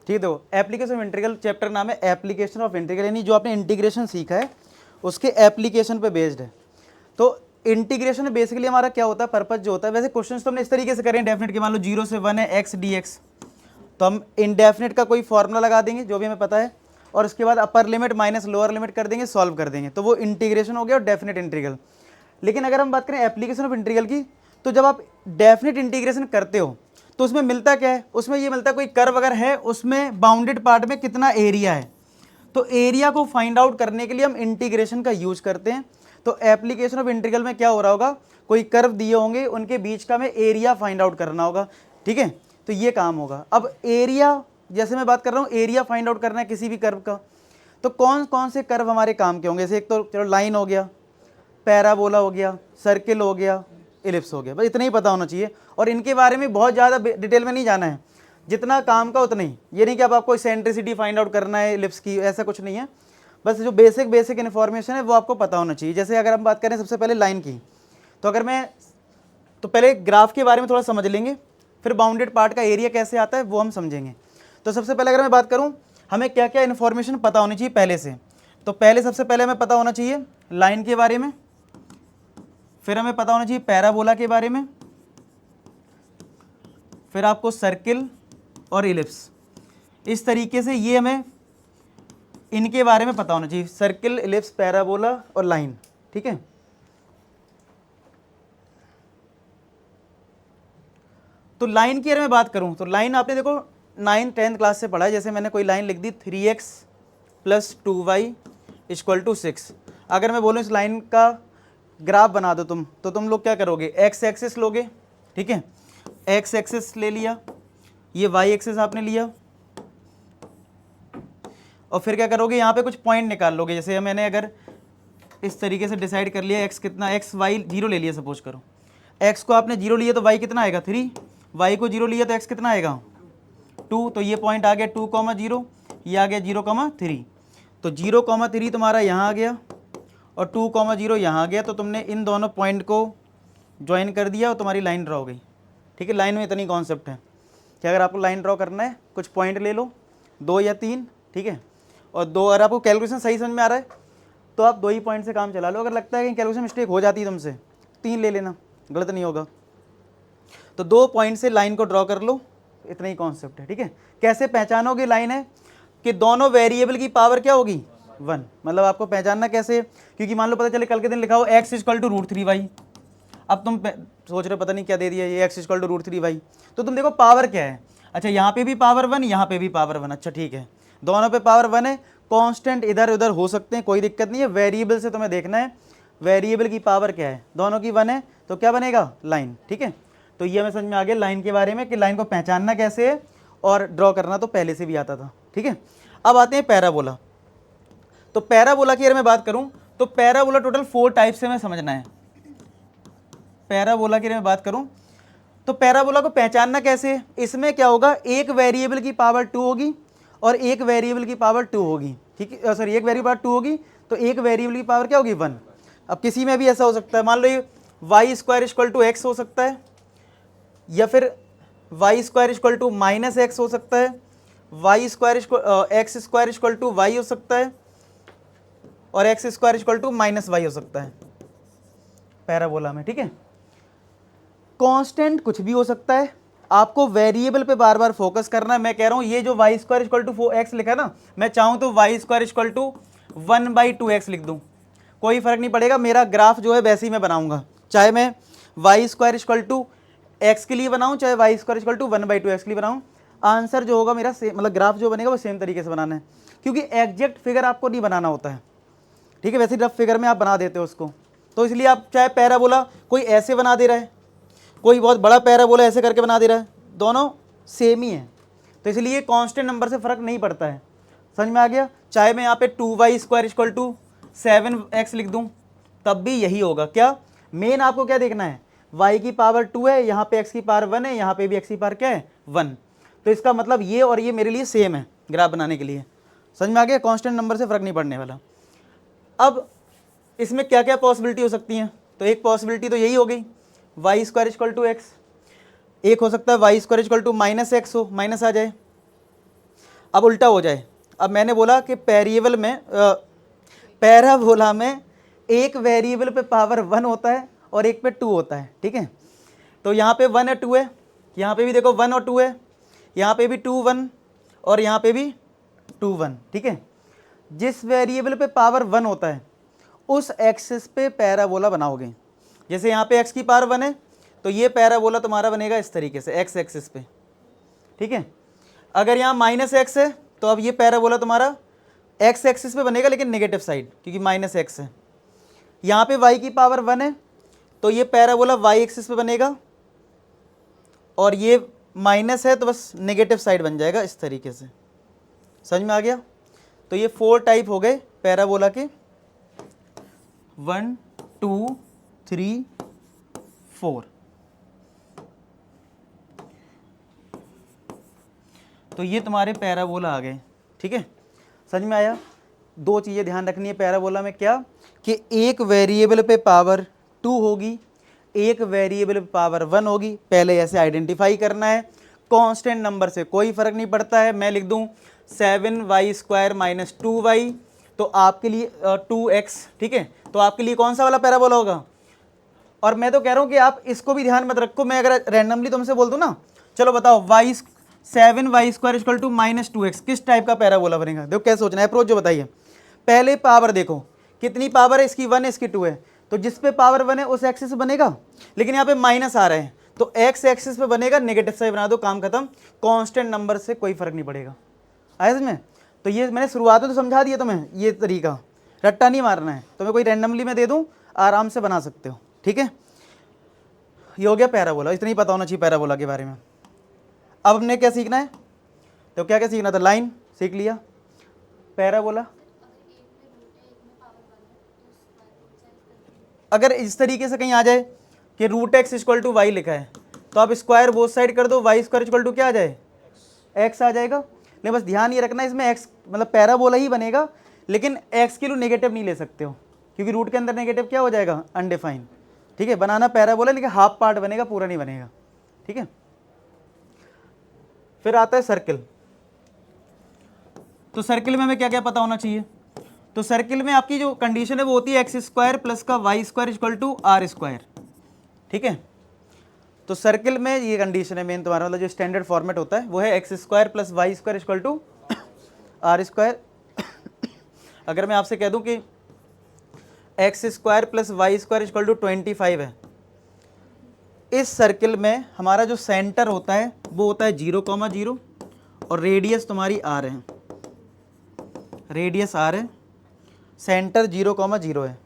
ठीक है। तो एप्लीकेशन ऑफ इंटीग्रल चैप्टर का नाम है एप्लीकेशन ऑफ इंटीग्रल, यानी जो आपने इंटीग्रेशन सीखा है उसके एप्लीकेशन पे बेस्ड है। तो इंटीग्रेशन में बेसिकली हमारा क्या होता है, पर्पज जो होता है, वैसे क्वेश्चंस तो हमने इस तरीके से करें डेफिनेट के, मान लो 0 से 1 है एक्स डी एक्स, तो हम इनडेफिनेट का कोई फॉर्मूला लगा देंगे जो भी हमें पता है, और उसके बाद upper limit minus lower limit कर देंगे, सॉल्व कर देंगे, तो वो इंटीग्रेशन हो गया और डेफिनेट इंटीग्रल। लेकिन अगर हम बात करें एप्लीकेशन ऑफ इंटीग्रल की, तो जब आप डेफिनेट इंटीग्रेशन करते हो तो उसमें मिलता क्या है, उसमें ये मिलता है कोई कर्व अगर है उसमें बाउंडेड पार्ट में कितना एरिया है, तो एरिया को फाइंड आउट करने के लिए हम इंटीग्रेशन का यूज करते हैं। तो एप्लीकेशन ऑफ इंटीग्रल में क्या हो रहा होगा, कोई कर्व दिए होंगे उनके बीच का हमें एरिया फाइंड आउट करना होगा, ठीक है, तो ये काम होगा। अब एरिया, जैसे मैं बात कर रहा हूँ एरिया फाइंड आउट करना है किसी भी कर्व का, तो कौन कौन से कर्व हमारे काम के होंगे, जैसे एक तो चलो लाइन हो गया, पैराबोला हो गया, सर्किल हो गया, इलिप्स हो गया, बस इतना ही पता होना चाहिए। और इनके बारे में बहुत ज़्यादा डिटेल में नहीं जाना है, जितना काम का उतना ही। ये नहीं कि अब आपको सेंट्रिसिटी फाइंड आउट करना है इलिप्स की, ऐसा कुछ नहीं है, बस जो बेसिक इन्फॉर्मेशन है वो आपको पता होना चाहिए। जैसे अगर हम बात करें सबसे पहले लाइन की, तो अगर मैं तो पहले ग्राफ के बारे में थोड़ा समझ लेंगे, फिर बाउंडेड पार्ट का एरिया कैसे आता है वो हम समझेंगे। तो सबसे पहले अगर मैं बात करूँ हमें क्या क्या इन्फॉर्मेशन पता होनी चाहिए पहले से, तो पहले सबसे पहले हमें पता होना चाहिए लाइन के बारे में, फिर हमें पता होना चाहिए पैराबोला के बारे में, फिर आपको सर्किल और इलिप्स, इस तरीके से ये हमें इनके बारे में पता होना चाहिए, सर्किल, इलिप्स, पैराबोला और लाइन, ठीक है। तो लाइन की अगर मैं बात करूं तो लाइन आपने देखो 9th 10th क्लास से पढ़ा है, जैसे मैंने कोई लाइन लिख दी 3x + 2y = 6, अगर मैं बोलूं इस लाइन का ग्राफ बना दो तुम, तो तुम लोग क्या करोगे, एक्स एक्सिस लोगे, ठीक है, एक्स एक्सिस ले लिया, ये वाई एक्सिस आपने लिया, और फिर क्या करोगे यहाँ पे कुछ पॉइंट निकाल लोगे। जैसे मैंने अगर इस तरीके से डिसाइड कर लिया एक्स कितना, एक्स वाई 0 ले लिया सपोज करो, एक्स को आपने 0 लिया तो वाई कितना आएगा 3, वाई को 0 लिया तो एक्स कितना आएगा 2, तो ये पॉइंट आ गया 2,0, ये आ गया 0,3, तो 0,3 तुम्हारा यहाँ आ गया और 2,0 यहाँ आ गया, तो तुमने इन दोनों पॉइंट को ज्वाइन कर दिया और तुम्हारी लाइन ड्रॉ हो गई, ठीक है। लाइन में इतनी कॉन्सेप्ट है कि अगर आपको लाइन ड्रॉ करना है कुछ पॉइंट ले लो 2 या 3, ठीक है, और 2, अगर आपको कैलकुलेशन सही समझ में आ रहा है तो आप 2 ही पॉइंट से काम चला लो, अगर लगता है कि कैलकुलेशन मिस्टेक हो जाती है तुमसे 3 ले लेना, गलत नहीं होगा। तो 2 पॉइंट से लाइन को ड्रॉ कर लो, इतना ही कॉन्सेप्ट है, ठीक है। कैसे पहचानोगे लाइन है कि दोनों वेरिएबल की पावर क्या होगी 1, मतलब आपको पहचानना कैसे, क्योंकि मान लो पता चले कल के दिन लिखा हो x = √3y, अब तुम सोच रहे हो पता नहीं क्या दे दिया ये x = √3y, तो तुम देखो पावर क्या है, अच्छा यहाँ पे भी पावर 1, यहाँ पे भी पावर 1, अच्छा ठीक है, दोनों पे पावर 1 है, कांस्टेंट इधर उधर हो सकते हैं, कोई दिक्कत नहीं है, वेरिएबल से तुम्हें देखना है वेरिएबल की पावर क्या है, दोनों की 1 है तो क्या बनेगा लाइन, ठीक है। तो ये हमें समझ में आ गया लाइन के बारे में कि लाइन को पहचानना कैसे है, और ड्रॉ करना तो पहले से भी आता था, ठीक है। अब आते हैं पैराबोला। तो पैराबोला की अगर मैं बात करूं तो पैराबोला टोटल 4 टाइप से हमें समझना है। पैराबोला की अगर मैं बात करूं तो पैराबोला को पहचानना कैसे है, इसमें क्या होगा, एक वेरिएबल की पावर 2 होगी और एक वेरिएबल की पावर 2 होगी, ठीक है, सॉरी एक वेरिएबल पावर 2 होगी तो एक वेरिएबल की पावर क्या होगी 1। अब किसी में भी ऐसा हो सकता है, मान लो ये y² = x हो सकता है, या फिर y² = -x हो सकता है, x² y हो सकता है, और x² -y हो सकता है पैराबोला में, ठीक है। कांस्टेंट कुछ भी हो सकता है, आपको वेरिएबल पे बार बार फोकस करना है। मैं कह रहा हूं ये जो y² = 4x लिखा है ना, मैं चाहूं तो y² = 1/2x लिख दूं, कोई फर्क नहीं पड़ेगा, मेरा ग्राफ जो है वैसे ही मैं बनाऊंगा, चाहे मैं y² = x के लिए बनाऊं चाहे y² = 1/2x के लिए बनाऊं, आंसर जो होगा मेरा सेम, मतलब ग्राफ जो बनेगा वो सेम तरीके से बनाना है, क्योंकि एग्जैक्ट फिगर आपको नहीं बनाना होता है, ठीक है, वैसे रफ फिगर में आप बना देते हो उसको, तो इसलिए आप चाहे पैराबोला कोई ऐसे बना दे रहा है, कोई बहुत बड़ा पैराबोला ऐसे करके बना दे रहा है, दोनों सेम ही है, तो इसलिए कांस्टेंट नंबर से फ़र्क नहीं पड़ता है, समझ में आ गया। चाहे मैं यहाँ पे 2y² = 7x लिख दूँ तब भी यही होगा, क्या मेन आपको क्या देखना है, y की पावर 2 है, यहाँ पे x की पावर 1 है, यहाँ पे भी x की पावर क्या है 1, तो इसका मतलब ये और ये मेरे लिए सेम है ग्राफ बनाने के लिए, समझ में आ गया, कांस्टेंट नंबर से फ़र्क नहीं पड़ने वाला। अब इसमें क्या क्या पॉसिबिलिटी हो सकती हैं, तो एक पॉसिबिलिटी तो यही हो गई y² = x, एक हो सकता है y² = -x हो, माइनस आ जाए, अब उल्टा हो जाए। अब मैंने बोला कि पैराबोला में एक वेरिएबल पे पावर 1 होता है और एक पे 2 होता है, ठीक है। तो यहाँ पे 1 है 2 है, यहाँ पे भी देखो 1 और 2 है, यहाँ पे भी 2 1 और यहाँ पे भी 2 1, ठीक है। जिस वेरिएबल पे पावर 1 होता है उस एक्सिस पे पैराबोला बनाओगे। जैसे यहाँ पे x की पावर 1 है तो ये पैराबोला तुम्हारा बनेगा इस तरीके से x एक्सिस पे, ठीक है। अगर यहाँ -x है तो अब ये पैराबोला तुम्हारा x एक्सिस पे बनेगा लेकिन नेगेटिव साइड, क्योंकि -x है। यहाँ पे y की पावर 1 है तो ये पैराबोला y एक्सिस पे बनेगा, और ये माइनस है तो बस नेगेटिव साइड बन जाएगा इस तरीके से। समझ में आ गया? तो ये 4 टाइप हो गए पैराबोला के, 1 2 3 4। तो ये तुम्हारे पैराबोला आ गए, ठीक है। समझ में आया? 2 चीज़ें ध्यान रखनी है पैराबोला में, क्या कि एक वेरिएबल पे पावर 2 होगी, एक वेरिएबल पे पावर 1 होगी। पहले ऐसे आइडेंटिफाई करना है, कांस्टेंट नंबर से कोई फ़र्क नहीं पड़ता है। मैं लिख दूं 7y² - 2y, तो आपके लिए 2x, ठीक है। तो आपके लिए कौन सा वाला पैराबोला होगा? और मैं तो कह रहा हूँ कि आप इसको भी ध्यान मत रखो। मैं अगर रैंडमली तुमसे बोल दूँ ना, चलो बताओ 7y² - 2x किस टाइप का पैराबोला बनेगा? देखो कैसे सोचना है, अप्रोच जो बताइए। पहले पावर देखो, कितनी पावर है इसकी? 1 है, इसकी 2 है, तो जिस पे पावर 1 है उस एक्सिस पे बनेगा। लेकिन यहाँ पे माइनस आ रहे हैं तो x एक्सिस पे बनेगा, नेगेटिव साइड बना दो, काम खत्म। कांस्टेंट नंबर से कोई फर्क नहीं पड़ेगा। आया समझ में? तो ये मैंने शुरुआत में तो समझा दिया तुम्हें, ये तरीका रट्टा नहीं मारना है। तुम्हें कोई रैंडमली मैं दे दूँ, आराम से बना सकते हो, ठीक है। ये हो गया पैराबोला, इतना ही पता होना चाहिए पैराबोला के बारे में। अब हमने क्या सीखना है? तो क्या क्या सीखना था? लाइन सीख लिया, पैराबोला। अगर इस तरीके से कहीं आ जाए कि √x = y लिखा है तो आप स्क्वायर बोथ साइड कर दो, y² = क्या आ जाए? x आ जाएगा। नहीं, बस ध्यान ये रखना इसमें x मतलब पैराबोला ही बनेगा, लेकिन x के लिए नेगेटिव नहीं ले सकते हो, क्योंकि रूट के अंदर नेगेटिव क्या हो जाएगा? अनडिफाइंड, ठीक है। बनाना पैराबोला, लेकिन हाफ पार्ट बनेगा, पूरा नहीं बनेगा, ठीक है। फिर आता है सर्किल। तो सर्किल में हमें क्या क्या पता होना चाहिए? तो सर्किल में आपकी जो कंडीशन है वो होती है x² प्लस का y² = r², ठीक है। तो सर्किल में ये कंडीशन है मेन तुम्हारा, मतलब जो स्टैंडर्ड फॉर्मेट होता है वो है x² प्लस y² = r²। अगर मैं आपसे कह दूं कि x² प्लस y² = 25 है, इस सर्किल में हमारा जो सेंटर होता है वो होता है 0,0 और रेडियस तुम्हारी r है, रेडियस r है, सेंटर 0,0 है,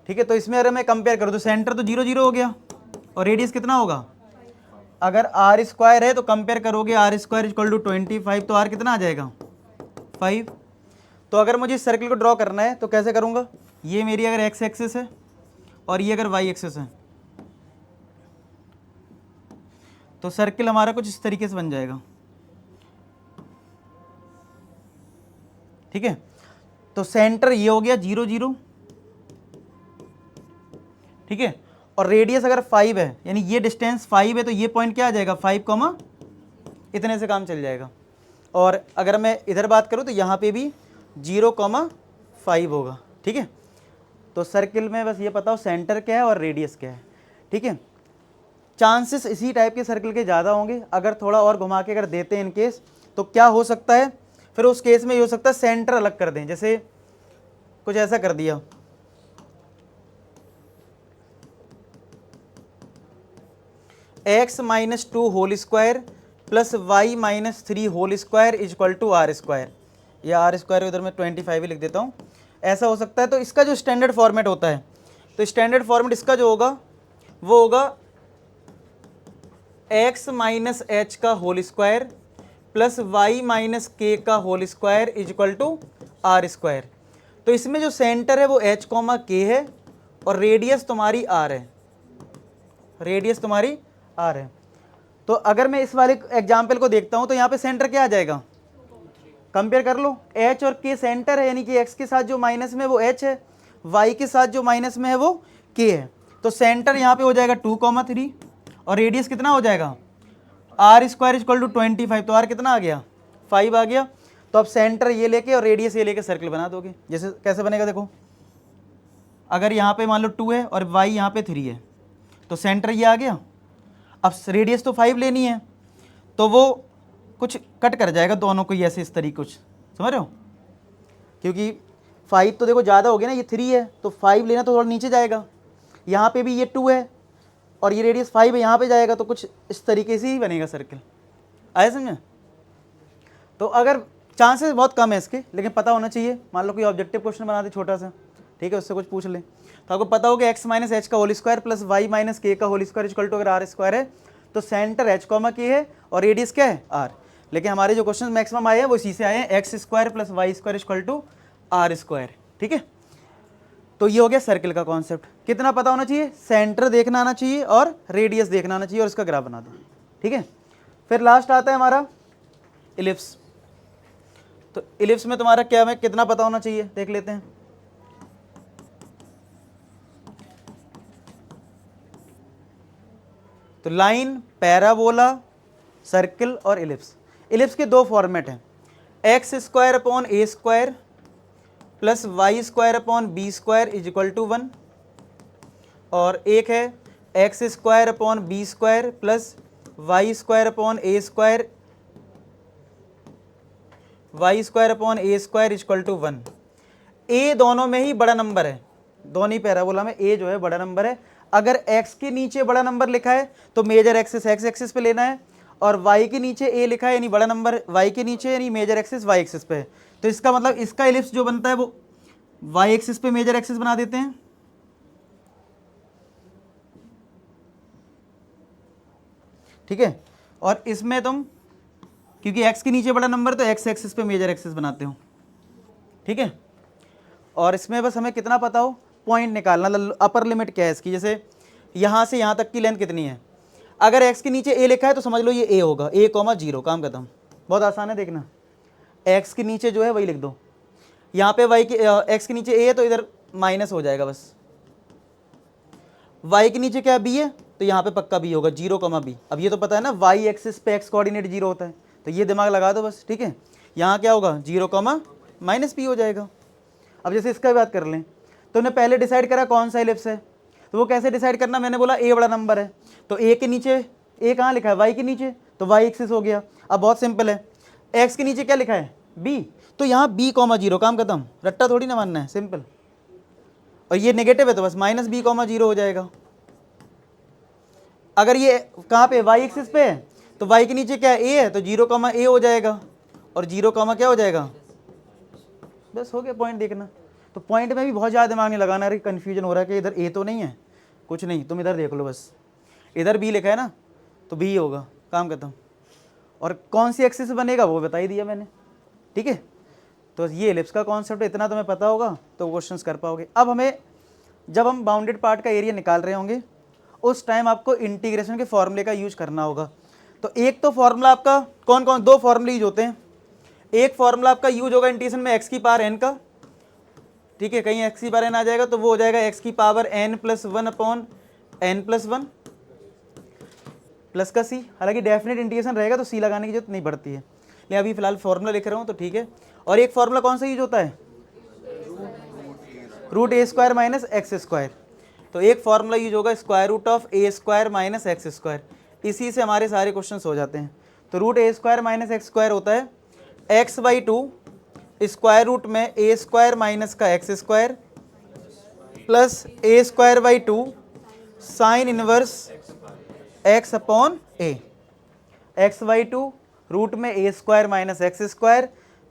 ठीक है। तो इसमें अगर मैं कंपेयर करूँ तो सेंटर तो 0 0 हो गया और रेडियस कितना होगा? अगर r² है तो कंपेयर करोगे r² = 25, तो r कितना आ जाएगा? 5। तो अगर मुझे इस सर्किल को ड्रॉ करना है तो कैसे करूँगा? ये मेरी अगर x एक्सिस है और ये अगर y एक्सिस है, तो सर्किल हमारा कुछ इस तरीके से बन जाएगा, ठीक है। तो सेंटर ये हो गया 0 0, ठीक है। और रेडियस अगर 5 है, यानी ये डिस्टेंस 5 है, तो ये पॉइंट क्या आ जाएगा? 5, इतने से काम चल जाएगा। और अगर मैं इधर बात करूँ तो यहाँ पे भी 0,5 होगा, ठीक है। तो सर्किल में बस ये पता हो सेंटर क्या है और रेडियस क्या है, ठीक है। चांसेस इसी टाइप के सर्किल के ज़्यादा होंगे। अगर थोड़ा और घुमा के अगर देते हैं इन केस, तो क्या हो सकता है? फिर उस केस में ये हो सकता है सेंटर अलग कर दें, जैसे कुछ ऐसा कर दिया, x - 2 whole square plus y - 3 whole square = r², या r² उधर मैं 25 ही लिख देता हूँ, ऐसा हो सकता है। तो इसका जो स्टैंडर्ड फॉर्मेट होता है, तो स्टैंडर्ड फॉर्मेट इसका जो होगा वो होगा x - h का whole square plus y - k का होल स्क्वायर = r²। तो इसमें जो सेंटर है वो h, k है और रेडियस तुम्हारी r है, रेडियस तुम्हारी r है। तो अगर मैं इस वाले एग्जाम्पल को देखता हूं तो यहाँ पे सेंटर क्या आ जाएगा? कंपेयर कर लो, h और k सेंटर है, यानी कि x के साथ जो माइनस में है वो h है, y के साथ जो माइनस में है वो k है। तो सेंटर यहाँ पे हो जाएगा 2,3 और रेडियस कितना हो जाएगा? आर स्क्वायर इक्वल टू 25, तो आर कितना आ गया 5 आ गया। तो अब सेंटर ये लेके और रेडियस ये लेके सर्कल बना दोगे। जैसे कैसे बनेगा देखो, अगर यहाँ पे मान लो 2 है और y यहाँ पे 3 है तो सेंटर ये आ गया। अब रेडियस तो 5 लेनी है तो वो कुछ कट कर जाएगा दोनों को ऐसे इस तरीके, कुछ समझ रहे हो, क्योंकि 5 तो देखो ज़्यादा हो गया ना, ये 3 है तो 5 लेना तो थोड़ा नीचे जाएगा। यहाँ पे भी ये 2 है और ये रेडियस 5 है, यहाँ पे जाएगा तो कुछ इस तरीके से ही बनेगा सर्कल। आया समझे? तो अगर चांसेस बहुत कम है इसके, लेकिन पता होना चाहिए। मान लो कोई ऑब्जेक्टिव क्वेश्चन बनाते छोटा सा, ठीक है, उससे कुछ पूछ ले तो आपको पता होगा x माइनस एच का whole square plus Y minus K का होल स्क्वायर इक्वल टू अगर आर स्क्वायर है तो सेंटर h कॉमा के है और रेडियस क्या है r। लेकिन हमारे जो क्वेश्चन मैक्सिमम आए हैं वो इसी से आए हैं, X square plus Y square equal to R square. ठीक है, तो ये हो गया सर्कल का कॉन्सेप्ट। कितना पता होना चाहिए, सेंटर देखना आना चाहिए और रेडियस देखना आना चाहिए और इसका ग्राफ बना दो। ठीक है, फिर लास्ट आता है हमारा इलिप्स। तो इलिप्स में तुम्हारा क्या है, कितना पता होना चाहिए देख लेते हैं। तो लाइन, पैराबोला, सर्कल और इलिप्स। इलिप्स के दो फॉर्मेट हैं, X square upon A square plus Y square upon B square is equal to 1, और एक है X square upon B square plus Y square upon A square Y square upon A square is equal to 1। ए दोनों में ही बड़ा number है, दोनों ही parabola में ए जो है बड़ा नंबर है। अगर x के नीचे बड़ा नंबर लिखा है तो मेजर एक्सिस x एक्सिस पे लेना है, और y के नीचे a लिखा है यानी बड़ा नंबर y के नीचे यानी मेजर एक्सिस y एक्सिस पे है। तो इसका मतलब इसका इलिप्स जो बनता है वो y एक्सिस पे मेजर एक्सिस बना देते हैं। ठीक है, और इसमें तुम क्योंकि x के नीचे बड़ा नंबर तो x एक्सिस पे मेजर एक्सिस बनाते हो। ठीक है, और इसमें बस हमें कितना पता हो, पॉइंट निकालना, अपर लिमिट क्या है इसकी। जैसे यहाँ से यहाँ तक की लेंथ कितनी है, अगर x के नीचे a लिखा है तो समझ लो ये a होगा, a कॉमा 0, काम खत्म। बहुत आसान है, देखना x के नीचे जो है वही लिख दो। यहाँ पे y के x के नीचे a है तो इधर माइनस हो जाएगा बस। y के नीचे क्या b है तो यहाँ पे पक्का b होगा, 0 कॉमा b। अब ये तो पता है ना y एक्सिस पे x कोऑर्डिनेट 0 होता है, तो ये दिमाग लगा दो बस। ठीक है, यहाँ क्या होगा 0 कॉमा माइनस b हो जाएगा। अब जैसे इसका भी बात कर लें, तो हमने पहले डिसाइड करा कौन सा इलिप्स है, तो वो कैसे डिसाइड करना, मैंने बोला a बड़ा नंबर है तो a के नीचे, a कहाँ लिखा है y के नीचे, तो y एक्सिस हो गया। अब बहुत सिंपल है, x के नीचे क्या लिखा है b, तो यहाँ b कॉमा 0, काम खत्म, रट्टा थोड़ी ना मानना है, सिंपल। और ये नेगेटिव है तो बस माइनस b कॉमा 0 हो जाएगा। अगर ये कहाँ पे y एक्सिस पे है तो y के नीचे क्या है a है तो 0 कॉमा a हो जाएगा, और 0 कॉमा क्या हो जाएगा, बस हो गया। पॉइंट देखना, तो पॉइंट में भी बहुत ज़्यादा दिमाग नहीं लगाना, अरे कन्फ्यूजन हो रहा है कि इधर ए तो नहीं है, कुछ नहीं, तुम इधर देख लो बस, इधर बी लिखा है ना तो बी होगा, काम खत्म। और कौन सी एक्सिस बनेगा वो बता ही दिया मैंने। ठीक है, तो ये इलिप्स का कॉन्सेप्ट इतना तुम्हें पता होगा तो क्वेश्चंस कर पाओगे। अब हमें जब हम बाउंडेड पार्ट का एरिया निकाल रहे होंगे उस टाइम आपको इंटीग्रेशन के फॉर्मूले का यूज करना होगा। तो एक तो फॉर्मूला आपका कौन कौन, दो फॉर्मूले यूज होते हैं। एक फॉर्मूला आपका यूज होगा इंटीग्रेशन में एक्स की पावर एन का, ठीक है, कहीं एक्स की पावर एन आ जाएगा तो वो हो जाएगा एक्स की power N plus 1 upon N plus 1 plus का सी। हालांकि डेफिनेट इंटीग्रेशन रहेगा तो सी लगाने की जरूरत नहीं पड़ती है, लेकिन अभी फिलहाल फॉर्मूला लिख रहा हूँ तो ठीक है। और एक फॉर्मूला कौन सा यूज होता है, root A square minus X square. तो एक फॉर्मूला यूज होगा square root of A square minus X square, इसी से हमारे सारे क्वेश्चन हो जाते हैं। तो root A square minus X square होता है एक्स बाई 2 स्क्वायर रूट में ए स्क्वायर माइनस का X square plus A square by 2 sine inverse x upon A, X by 2 root में ए square minus X square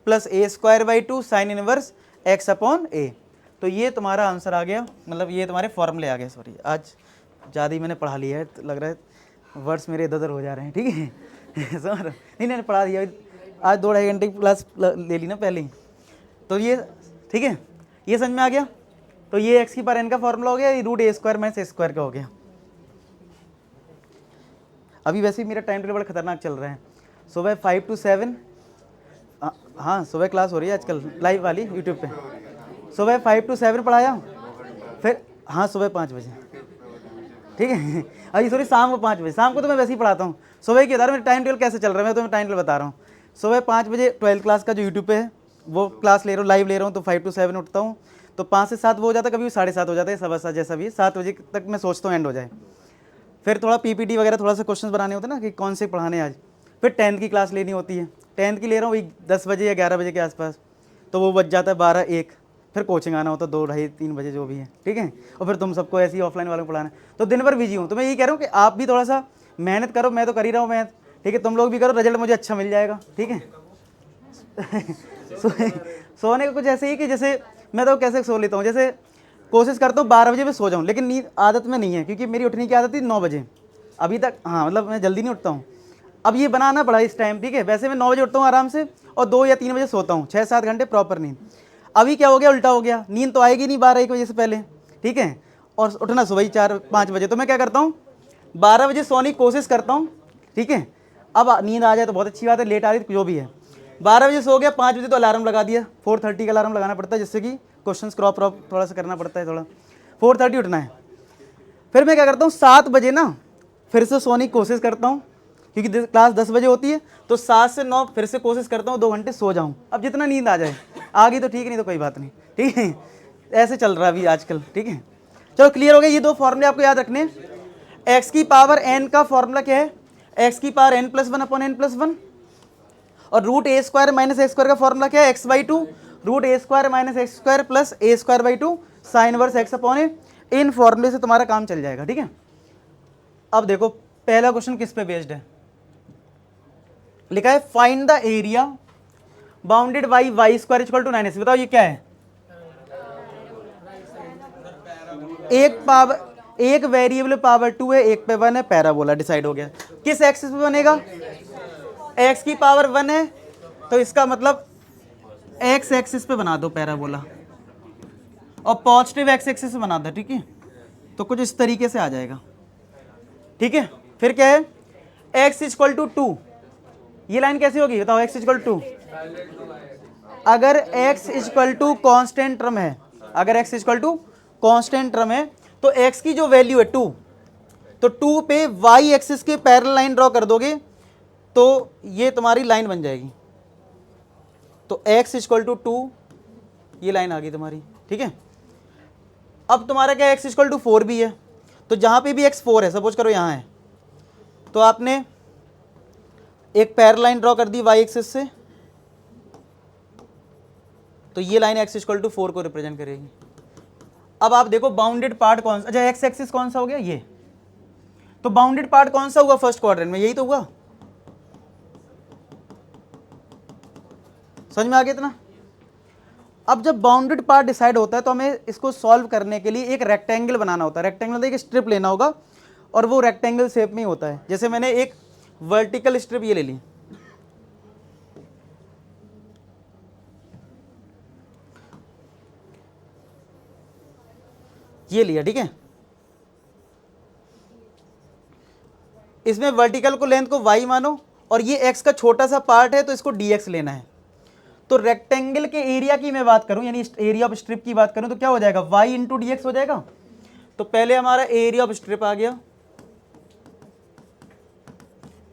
plus A square by 2 sine inverse x upon a. तो ये तुम्हारा answer आ गया, मतलब ये तुम्हारे फॉर्मूले आ गए। सॉरी आज ज़्यादा ही मैंने पढ़ा लिया है, तो लग रहा है वर्ड्स मेरे इधर उधर हो जा रहे हैं। ठीक है समझ रहे? नहीं मैंने पढ़ा दिया, आज 2-2.5 घंटे की क्लास ले ली ना पहले ही। तो ये ठीक है, ये समझ में आ गया। तो ये एक्स की पावर एन का फॉर्मूला हो गया, ये root A square minus A square का हो गया। अभी वैसे ही मेरा टाइम टेबल बड़ा खतरनाक चल रहा है, सुबह 5 to 7, हाँ सुबह क्लास हो रही है आजकल लाइव वाली यूट्यूब पे, सुबह 5 to 7 पढ़ाया, फिर हाँ सुबह 5 बजे, ठीक है अभी सॉरी शाम को 5 बजे, शाम को तो मैं वैसे ही पढ़ाता हूँ, सुबह की बता रहा हूँ, मेरा टाइम टेबल कैसे चल रहा है, मैं तुम्हें टाइम टेबल बता रहा हूँ। सुबह 5 बजे 12th क्लास का जो यूट्यूब पे है वो क्लास ले रहा हूँ, लाइव ले रहा हूँ, तो 5 to 7 उठता हूँ, तो 5 से 7 वो हो जाता है, कभी 7:30 हो जाता है, 7:15 जैसा भी, 7 बजे तक मैं सोचता हूँ एंड हो जाए। फिर थोड़ा पीपीटी वगैरह थोड़ा सा क्वेश्चन बनाने होते हैं ना कि कौन से पढ़ाने आज। फिर 10th की क्लास लेनी होती है, 10th की ले रहा हूँ वही 10 बजे या 11 बजे के आसपास, तो वो बच जाता है 12-1। फिर कोचिंग आना होता है 2-2:30-3 बजे जो भी है, ठीक है। और फिर तुम सबको ऐसे ही ऑफलाइन वालों को पढ़ाना है, तो दिन भर बिजी हूँ। तो मैं यही कह रहा हूँ कि आप भी थोड़ा सा मेहनत करो, मैं तो कर ही रहा हूँ मेहनत, ठीक है, तुम लोग भी करो, रिजल्ट मुझे अच्छा मिल जाएगा, ठीक है। सोने का कुछ ऐसे ही कि जैसे मैं तो कैसे सो लेता हूँ, जैसे कोशिश करता हूँ 12 बजे में सो जाऊँ, लेकिन नींद आदत में नहीं है, क्योंकि मेरी उठने की आदत थी 9 बजे अभी तक। हाँ मतलब मैं जल्दी नहीं उठता हूँ, अब ये बनाना पड़ा इस टाइम, ठीक है। वैसे मैं 9 बजे उठता हूँ आराम से, और 2 या 3 बजे सोता हूँ, 6-7 घंटे प्रॉपर नींद। अभी क्या हो गया, उल्टा हो गया, नींद तो आएगी नहीं 12-1 बजे से पहले, ठीक है, और उठना सुबह ही 4-5 बजे। तो मैं क्या करता हूँ, 12 बजे सोने की कोशिश करता हूँ, ठीक है। अब नींद आ जाए तो बहुत अच्छी बात है, लेट आ रही तो जो भी है। 12 बजे सो गया, 5 बजे तो अलार्म लगा दिया, 4:30 का अलार्म लगाना पड़ता है, जिससे कि क्वेश्चन क्रॉप थोड़ा सा करना पड़ता है, थोड़ा 4:30 उठना है। फिर मैं क्या करता हूँ, 7 बजे ना फिर से सोने की कोशिश करता हूँ, क्योंकि क्लास 10 बजे होती है, तो 7 से 9 फिर से कोशिश करता हूँ 2 घंटे सो जाऊँ। अब जितना नींद आ जाए, आ गई तो ठीक, नहीं तो कोई बात नहीं, ठीक है। ऐसे चल रहा है अभी आजकल, ठीक है। चलो क्लियर हो गया, ये 2 फॉर्मूले आपको याद रखने हैं। एक्स की पावर n का फॉर्मूला क्या है, एक्स की पावर n+1/n+1, और √a² - x² का फॉर्मूला क्या है, x/2, √a² - x² plus a² 2 sin 1x/a। इन फॉर्मूले से तुम्हारा काम चल जाएगा, ठीक है। अब देखो पहला क्वेश्चन किस पे बेस्ड है, लिखा है find the area bounded by y² = 9x। बताओ ये क्या है, एक वेरिएबल पावर 2 है, एक पे 1 है, पैराबोला डिसाइड हो गया। किस एक्सिस पे बनेगा, x की पावर 1 है, तो इसका मतलब x एक्सिस पे बना दो पैराबोला, और पॉजिटिव x एक्सिस पे बना दो, ठीक है। तो कुछ इस तरीके से आ जाएगा, ठीक है। फिर क्या है, x = 2, ये लाइन कैसी होगी बताओ, x = 2। अगर x = कांस्टेंट टर्म है, अगर x = कांस्टेंट टर्म है, तो x की जो वैल्यू है 2, तो 2 पे y एक्सिस के पैरेलल लाइन ड्रॉ कर दोगे, तो ये तुम्हारी लाइन बन जाएगी। तो x = 2, ये लाइन आ गई तुम्हारी, ठीक है। अब तुम्हारा क्या, x = 4 भी है, तो जहां पे भी x 4 है, सपोज करो यहां है, तो आपने एक पैरेलल लाइन ड्रॉ कर दी y एक्सिस से, तो ये लाइन x = 4 को रिप्रेजेंट करेगी। अब आप देखो बाउंडेड पार्ट कौन सा, अच्छा x एक्सिस कौन सा हो गया ये, तो बाउंडेड पार्ट कौन सा हुआ फर्स्ट क्वाड्रेंट में, यही तो हुआ, समझ में आ गया इतना। अब जब बाउंडेड पार्ट डिसाइड होता है, तो हमें इसको सॉल्व करने के लिए एक रेक्टेंगल बनाना होता है। रेक्टेंगल एक स्ट्रिप लेना होगा, और वो रेक्टेंगल शेप में ही होता है। जैसे मैंने एक वर्टिकल स्ट्रिप ये ले ली, ये लिया, ठीक है। इसमें वर्टिकल को लेंथ को y मानो, और ये x का छोटा सा पार्ट है, तो इसको dx लेना है। तो रेक्टेंगल के एरिया की मैं बात करूं, यानी एरिया ऑफ स्ट्रिप की बात करूं, तो क्या हो जाएगा, y × dx हो जाएगा। तो पहले हमारा एरिया ऑफ स्ट्रिप आ गया,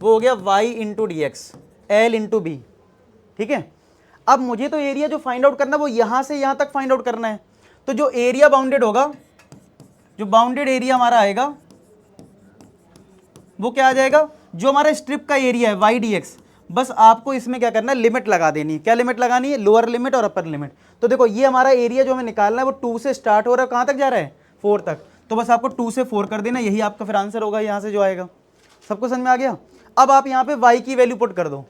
वो हो गया y × dx, l × b, ठीक है। अब मुझे तो एरिया जो फाइंड आउट करना है वो यहां से यहां तक फाइंड आउट करना है। तो जो एरिया बाउंडेड होगा, जो बाउंडेड एरिया हमारा आएगा, वो क्या आ जाएगा, जो हमारा स्ट्रिप का एरिया है y dx, बस आपको इसमें क्या करना है, लिमिट लगा देनी है। क्या लिमिट लगानी है, लोअर लिमिट और अपर लिमिट। तो देखो ये हमारा एरिया जो हमें निकालना है वो 2 से स्टार्ट हो रहा है, कहाँ तक जा रहा है, 4 तक। तो बस आपको 2 से 4 कर देना, यही आपका फिर आंसर होगा यहाँ से जो आएगा। सबको समझ में आ गया। अब आप यहाँ पे y की वैल्यू पुट कर दो,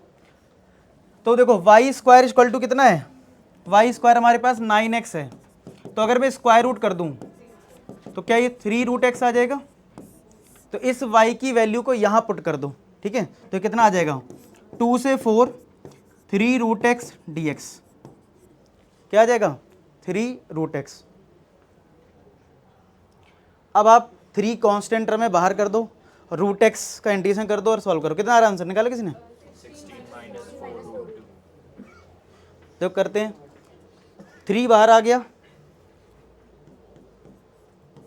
तो देखो y² = कितना है, y² हमारे पास 9x है, तो अगर मैं स्क्वायर रूट कर दूँ तो क्या ये 3√x आ जाएगा। तो इस y की वैल्यू को यहाँ पुट कर दो, ठीक है। तो कितना आ जाएगा, 2 से 4 3√x dx, क्या आ जाएगा, 3√x। अब आप 3 कांस्टेंट टर्म में बाहर कर दो, √x का इंटीग्रेशन कर दो और सॉल्व करो। कितना आ रहा आंसर, निकाला किसी ने, 16 - 4√2। तो करते हैं, 3 बाहर आ गया,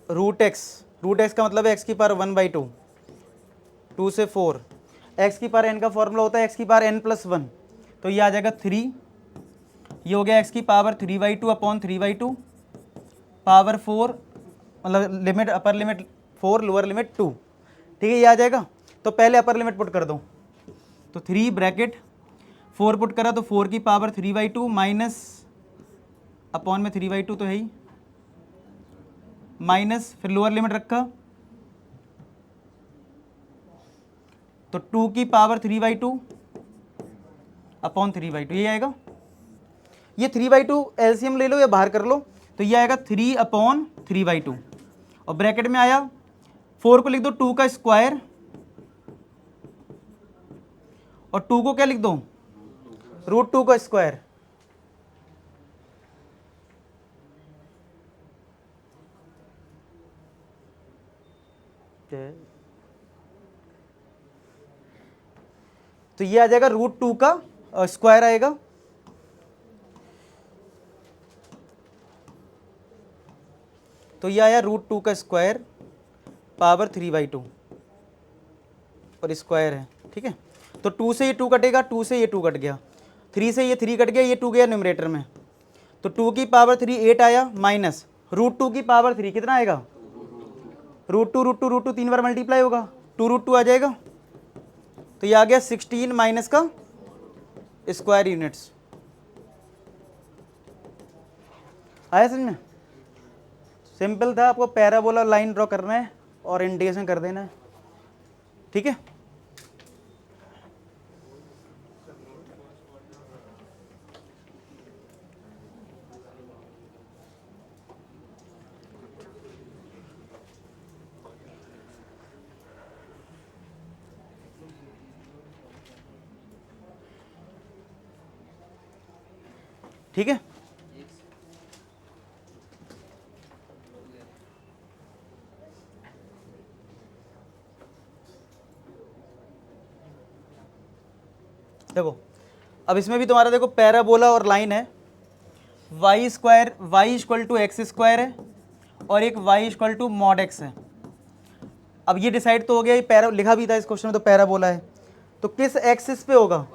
√x का मतलब है x की पावर 1/2, 2 से 4, एक्स की पावर एन का फॉर्मूला होता है एक्स की पावर एन प्लस वन, तो ये आ जाएगा 3, ये हो गया एक्स की पावर 3/2 अपॉन 3/2 पावर 4, मतलब limit upper limit 4 lower limit 2, ठीक है, ये आ जाएगा। तो पहले अपर लिमिट पुट कर दो, तो 3 ब्रैकेट 4 पुट करा तो 4 की पावर 3/2 माइनस अपॉन में 3/2 तो है ही, माइनस फिर लोअर लिमिट रखा तो 2 की पावर 3/2 अपॉन 3/2 ये आएगा। ये 3/2 एलसीएम ले लो या बाहर कर लो, तो ये आएगा 3 अपॉन 3/2 और ब्रैकेट में आया 4 को लिख दो 2 का स्क्वायर और 2 को क्या लिख दो √2 का स्क्वायर। तो ये आ जाएगा √2 का स्क्वायर आएगा, तो ये आया √2 का स्क्वायर पावर 3/2 और स्क्वायर है, ठीक है। तो 2 से ये 2 कटेगा, 2 से ये 2 कट गया, 3 से ये 3 कट गया, ये 2 गया न्यूमरेटर में, तो 2 की पावर 3 8 आया माइनस √2 की पावर 3 कितना आएगा √2 3 बार मल्टीप्लाई होगा 2√2 आ जाएगा, तो ये आ गया 16 माइनस का स्क्वायर यूनिट्स। आया समझ में? सिंपल था, आपको पैराबोला लाइन ड्रॉ करना है और इंटीग्रेशन कर देना है, ठीक है। ठीक है, देखो अब इसमें भी तुम्हारा देखो पैराबोला और लाइन है, Y square Y equal to X square है और एक Y equal to mod X है। अब ये डिसाइड तो हो गया, ये पैरा लिखा भी था इस क्वेश्चन में, तो पैराबोला है तो किस एक्सिस पे होगा,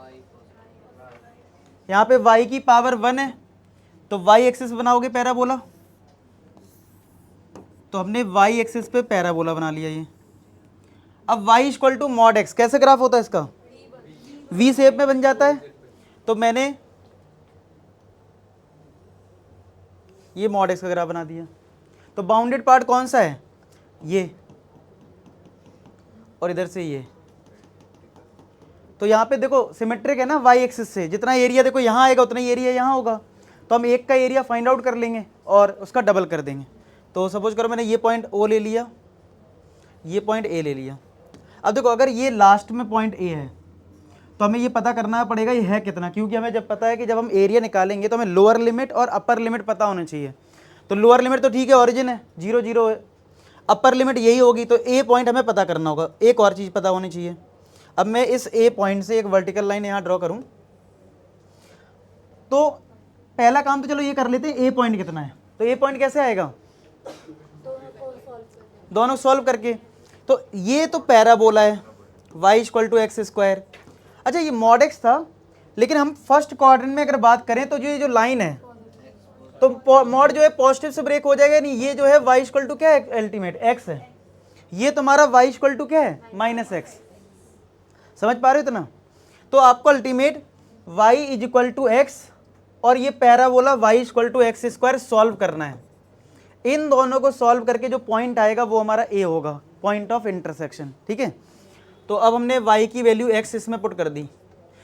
यहाँ पे y की पावर 1 है तो y एक्सिस बनाओगे पैराबोला, तो हमने y एक्सिस पे पैराबोला बना लिया ये। अब y equal to mod X कैसे ग्राफ होता है इसका, v शेप में बन जाता है, तो मैंने ये मॉड एक्स का ग्राफ बना दिया। तो बाउंडेड पार्ट कौन सा है, ये, और इधर से ये, तो यहाँ पे देखो सिमेट्रिक है ना y एक्सिस से, जितना एरिया देखो यहाँ आएगा उतना ही एरिया यहाँ होगा, तो हम एक का एरिया फाइंड आउट कर लेंगे और उसका डबल कर देंगे। तो सपोज करो मैंने ये पॉइंट O ले लिया, ये पॉइंट A ले लिया। अब देखो अगर ये लास्ट में पॉइंट A है तो हमें ये पता करना पड़ेगा ये है कितना, क्योंकि हमें जब पता है कि जब हम एरिया निकालेंगे तो हमें लोअर लिमिट और अपर लिमिट पता होनी चाहिए। तो लोअर लिमिट तो ठीक है ऑरिजिन है 0 0 है, अपर लिमिट यही होगी, तो A पॉइंट हमें पता करना होगा, एक और चीज़ पता होनी चाहिए। अब मैं इस A पॉइंट से एक वर्टिकल लाइन यहाँ ड्रॉ करूँ, तो पहला काम तो चलो ये कर लेते हैं A पॉइंट कितना है, तो A पॉइंट कैसे आएगा, दोनों सॉल्व करके। तो ये तो पैराबोला है y equal to X square. अच्छा ये मॉड एक्स था, लेकिन हम फर्स्ट क्वाड्रेंट में अगर बात करें तो ये जो लाइन है तो मॉड जो है पॉजिटिव से ब्रेक हो जाएगा, नहीं ये जो है y इक्वल टू क्या है अल्टीमेट x है, ये तुम्हारा y इक्वल टू क्या है -x। समझ पा रहे हो इतना? तो आपको ultimate y is equal to X और ये parabola y equal to X square solve करना है। इन दोनों को सॉल्व करके जो पॉइंट आएगा वो हमारा A होगा, पॉइंट ऑफ इंटरसेक्शन, ठीक है। तो अब हमने y की वैल्यू x इसमें पुट कर दी,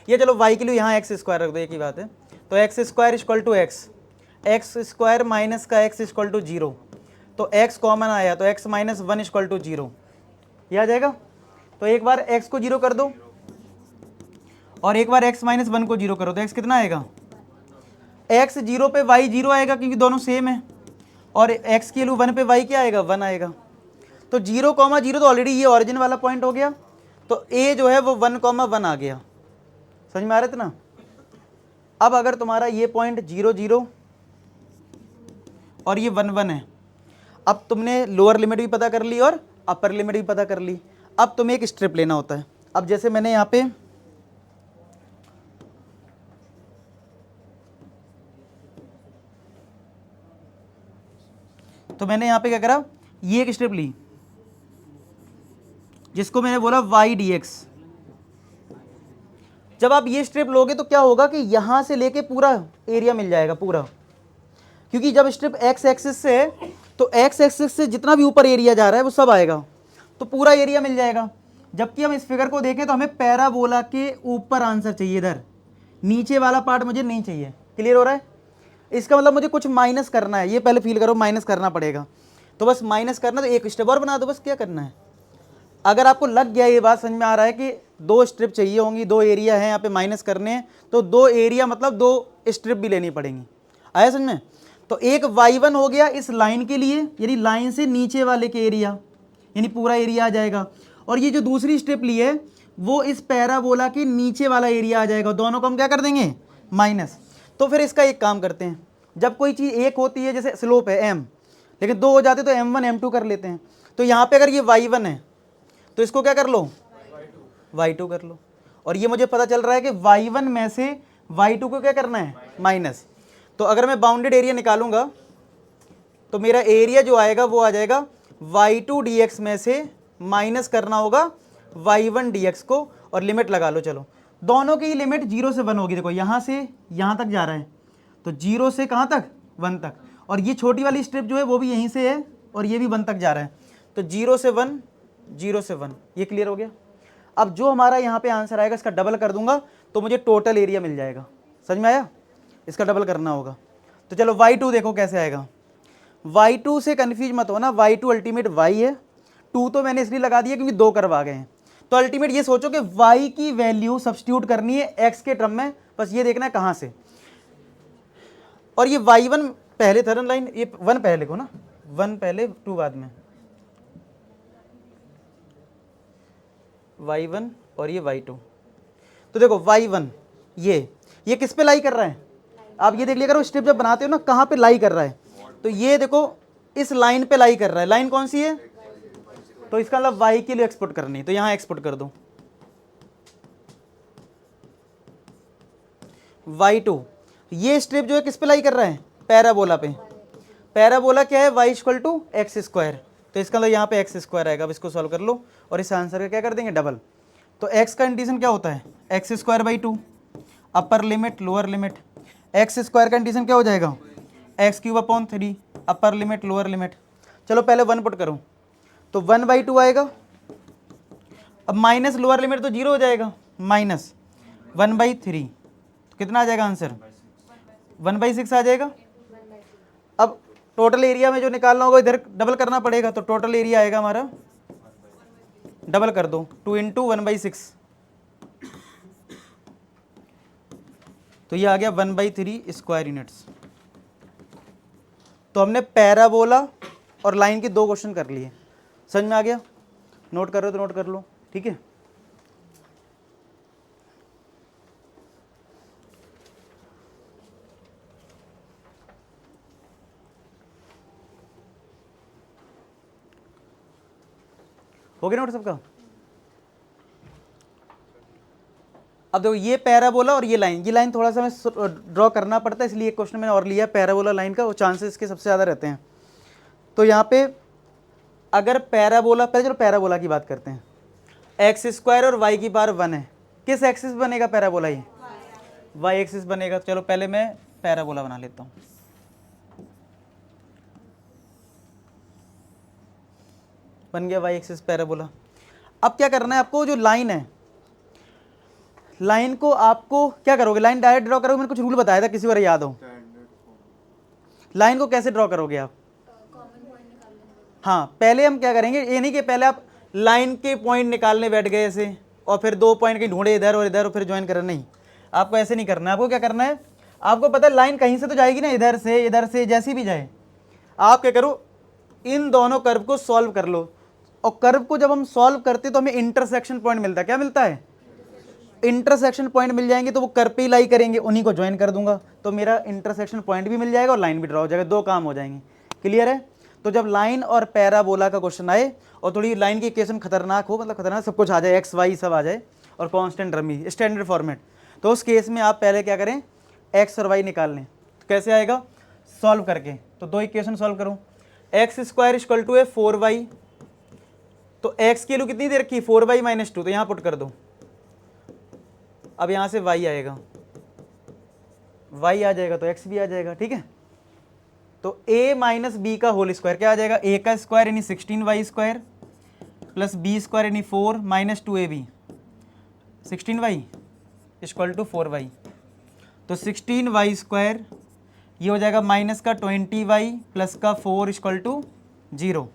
ये चलो y की वैल्यू यहाँ x स्क्वायर रख दो, एक ही बात है। तो X square equal to X square minus का x इक्वल टू 0, तो x कॉमन आया तो x माइनस 1 इक्वल टू 0, ये आ जाएगा। तो एक बार x को 0 कर दो और एक बार x माइनस 1 को 0 करो, तो x कितना आएगा, x 0 पे y 0 आएगा क्योंकि दोनों सेम है, और x की वैल्यू 1 पे y क्या आएगा 1 आएगा। तो 0 0 तो ऑलरेडी ये ऑरिजिन वाला पॉइंट हो गया, तो a जो है वो 1 1 आ गया। समझ में आ रहा था ना? अब अगर तुम्हारा ये पॉइंट 0 0 और ये 1 1 है, अब तुमने लोअर लिमिट भी पता कर ली और अपर लिमिट भी पता कर ली। अब तुम्हें एक स्ट्रिप लेना होता है। अब जैसे मैंने यहाँ पे तो मैंने यहाँ पे क्या करा, ये एक स्ट्रिप ली जिसको मैंने बोला y dx। जब आप ये स्ट्रिप लोगे तो क्या होगा कि यहां से लेके पूरा एरिया मिल जाएगा पूरा, क्योंकि जब स्ट्रिप x एक्सिस से है तो x एक्सिस से जितना भी ऊपर एरिया जा रहा है वो सब आएगा, तो पूरा एरिया मिल जाएगा। जबकि हम इस फिगर को देखें तो हमें पैराबोला के ऊपर आंसर चाहिए, इधर नीचे वाला पार्ट मुझे नहीं चाहिए। क्लियर हो रहा है? इसका मतलब मुझे कुछ माइनस करना है, ये पहले फील करो, माइनस करना पड़ेगा। तो बस माइनस करना, तो एक स्टेप और बना दो, बस क्या करना है। अगर आपको लग गया, ये बात समझ में आ रहा है कि दो स्ट्रिप चाहिए होंगी, दो एरिया है यहाँ पे माइनस करने हैं, तो दो एरिया मतलब दो स्ट्रिप भी लेनी पड़ेंगी। आया समझ में? तो एक y1 हो गया इस लाइन के लिए, यानी लाइन से नीचे वाले के एरिया, यानी पूरा एरिया आ जाएगा। और ये जो दूसरी स्ट्रिप ली है वो इस पैराबोला के नीचे वाला एरिया आ जाएगा, दोनों को हम क्या कर देंगे, माइनस। तो फिर इसका एक काम करते हैं, जब कोई चीज़ एक होती है, जैसे स्लोप है m, लेकिन दो हो जाते तो m1 m2 कर लेते हैं। तो यहाँ पे अगर ये y1 है तो इसको क्या कर लो, y2 कर लो। और ये मुझे पता चल रहा है कि y1 में से y2 को क्या करना है, माइनस। तो अगर मैं बाउंडेड एरिया निकालूंगा तो मेरा एरिया जो आएगा वो आ जाएगा y2 dx में से माइनस करना होगा y1 dx को, और लिमिट लगा लो। चलो दोनों की लिमिट 0 से 1 होगी। देखो यहाँ से यहाँ तक जा रहा है तो 0 से कहाँ तक, 1 तक। और ये छोटी वाली स्ट्रिप जो है वो भी यहीं से है और ये भी 1 तक जा रहा है, तो 0 से 1, 0 से 1। ये क्लियर हो गया? अब जो हमारा यहाँ पे आंसर आएगा इसका डबल कर दूंगा तो मुझे टोटल एरिया मिल जाएगा। समझ में आया? इसका डबल करना होगा। तो चलो y2 देखो कैसे आएगा। y2 से कन्फ्यूज मत हो ना, y2 अल्टीमेट y है, 2 तो मैंने इसलिए लगा दिया क्योंकि 2 कर्व आ गए हैं। तो अल्टीमेट ये सोचो कि y की वैल्यू सब्स्टिट्यूट करनी है x के टर्म में, बस ये देखना है कहाँ से। और ये y1 पहले थर्ड लाइन, ये 1 पहले को ना, 1 पहले 2 बाद में, y1 और ये y2। तो देखो y1 ये किस पे लाई कर रहा है, आप ये देख लिया करो, स्ट्रिप जब बनाते हो ना कहाँ पे लाई कर रहा है। तो ये देखो इस लाइन पे लाई कर रहा है। लाइन कौन सी है? तो इसका मतलब y के लिए एक्सपोर्ट करनी है, तो यहाँ एक्सपोर्ट कर दो। y2 ये स्ट्रिप जो है किस पे लाई कर रहा है, पैराबोला पे। पैराबोला क्या है, y equal to X square, तो इसका मतलब यहाँ पे एक्स स्क्वायर आएगा। अब इसको सॉल्व कर लो और इस आंसर का क्या कर देंगे, डबल। तो x का कंडीशन क्या होता है, X square by 2, upper limit lower limit. X square का कंडीशन क्या हो जाएगा, x cube upon 3, upper limit lower limit. चलो पहले 1 पुट करो तो 1/2 आएगा। अब माइनस लोअर लिमिट तो 0 हो जाएगा, माइनस 1/3, तो कितना आ जाएगा आंसर, 1/6 आ जाएगा। अब टोटल एरिया में जो निकालना होगा इधर डबल करना पड़ेगा, तो टोटल एरिया आएगा हमारा, डबल कर दो, 2 इंटू 1/6, तो ये आ गया 1/3 स्क्वायर यूनिट्स। तो हमने पैराबोला और लाइन के 2 क्वेश्चन कर लिए। समझ में आ गया? नोट कर रहे हो तो नोट कर लो, ठीक है। हो गया नोट सबका? अब देखो ये पैराबोला और ये लाइन थोड़ा सा हमें ड्रॉ करना पड़ता है, इसलिए एक क्वेश्चन मैंने और लिया पैराबोला लाइन का, वो चांसेस इसके सबसे ज़्यादा रहते हैं। तो यहाँ पे अगर पैराबोला, पहले चलो पैराबोला की बात करते हैं। एक्स स्क्वायर और वाई की पावर 1 है, किस एक्सिस बनेगा पैराबोला, ये वाई एक्सिस बनेगा। चलो पहले मैं पैराबोला बना लेता हूँ। बन गया वाई एक्सिस पैराबोला। अब क्या करना है आपको, जो लाइन है, लाइन को आपको क्या करोगे, लाइन डायरेक्ट ड्रॉ करोगे, मैंने कुछ रूल बताया था, किसी बार याद हो। लाइन को कैसे ड्रॉ करोगे आप, हाँ पहले हम क्या करेंगे, ये नहीं कि पहले आप लाइन के पॉइंट निकालने बैठ गए ऐसे और फिर 2 पॉइंट कहीं ढूंढे इधर और फिर ज्वाइन करें, नहीं, आपको ऐसे नहीं करना है। आपको क्या करना है, आपको पता है लाइन कहीं से तो जाएगी ना, इधर से जैसी भी जाए, आप क्या करो, इन दोनों कर्व को सॉल्व कर लो। और कर्व को जब हम सॉल्व करते तो हमें इंटरसेक्शन पॉइंट मिलता है। क्या मिलता है, इंटरसेक्शन पॉइंट मिल जाएंगे, तो वो कर्व पे ही लाई करेंगे, उन्हीं को ज्वाइन कर दूंगा, तो मेरा इंटरसेक्शन पॉइंट भी मिल जाएगा और लाइन भी ड्रॉ हो जाएगा, 2 काम हो जाएंगे। क्लियर है? तो जब लाइन और पैराबोला का क्वेश्चन आए और थोड़ी लाइन की इक्वेशन खतरनाक हो, मतलब खतरनाक सब कुछ आ जाए, एक्स वाई सब आ जाए और कांस्टेंट रमी स्टैंडर्ड फॉर्मेट, तो उस केस में आप पहले क्या करें, एक्स और वाई निकाल लें। तो कैसे आएगा, सॉल्व करके। तो दो इक्वेशन सॉल्व करूँ, एक्स स्क्वायर इक्वल टू है 4y, तो x की वैल्यू कितनी दे रखी है 4y माइनस 2, तो यहाँ पुट कर दो। अब यहाँ से y आएगा, y आ जाएगा तो x भी आ जाएगा, ठीक है। तो a माइनस बी का होल स्क्वायर क्या आ जाएगा, a का स्क्वायर यानी 16y square plus b square यानी 4 minus 2ab, 16y equal to 4y। तो 16y स्क्वायर ये हो जाएगा माइनस का 20y प्लस का 4 इक्वल टू 0,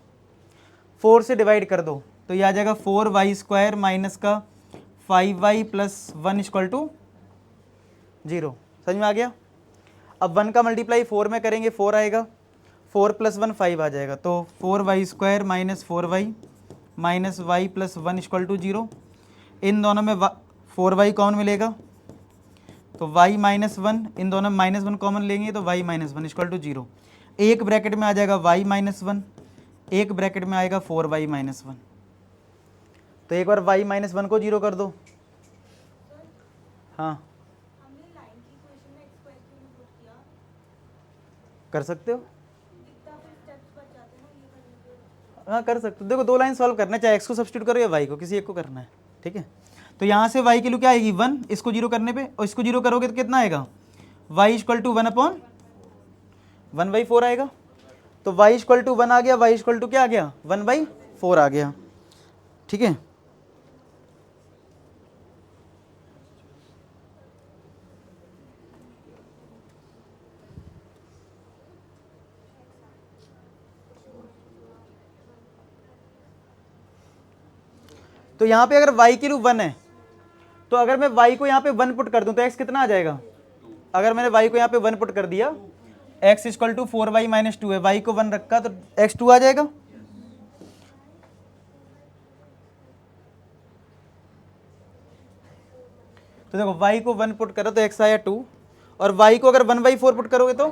4 से डिवाइड कर दो तो ये आ जाएगा 4y स्क्वायर माइनस का 5y प्लस 1 इक्वल टू 0। समझ में आ गया। अब 1 का मल्टीप्लाई 4 में करेंगे 4 आएगा, 4 प्लस 1 5 आ जाएगा, तो 4y square minus 4y minus y plus 1 equal to 0। इन दोनों में 4y कॉमन मिलेगा तो y माइनस 1, इन दोनों में माइनस 1 कॉमन लेंगे तो y माइनस 1 इक्वल टू 0। एक ब्रैकेट में आ जाएगा y माइनस 1, एक ब्रैकेट में आएगा 4y माइनस 1। तो एक बार y माइनस 1 को 0 कर दो। हाँ कर सकते हो, हाँ कर सकते हो। देखो दो लाइन सॉल्व करना है, चाहे x को सब्स्टिट्यूट करो या y को, किसी एक को करना है, ठीक है। तो यहाँ से y की वैल्यू क्या आएगी 1, इसको 0 करने पे, और इसको 0 करोगे तो कितना आएगा y इक्वल टू 1/1/4 आएगा। तो y इक्वल टू 1 आ गया, y इक्वल टू क्या आ गया 1/4 आ गया, ठीक है। तो यहाँ पे अगर y की वैल्यू 1 है तो अगर मैं y को यहाँ पे 1 पुट कर दूं तो x कितना आ जाएगा। अगर मैंने y को यहाँ पे 1 पुट कर दिया, x equal to 4y minus 2 है, y को 1 रखा तो x 2 आ जाएगा। तो देखो y को 1 पुट करो तो x आया 2, और y को अगर 1/4 पुट करोगे तो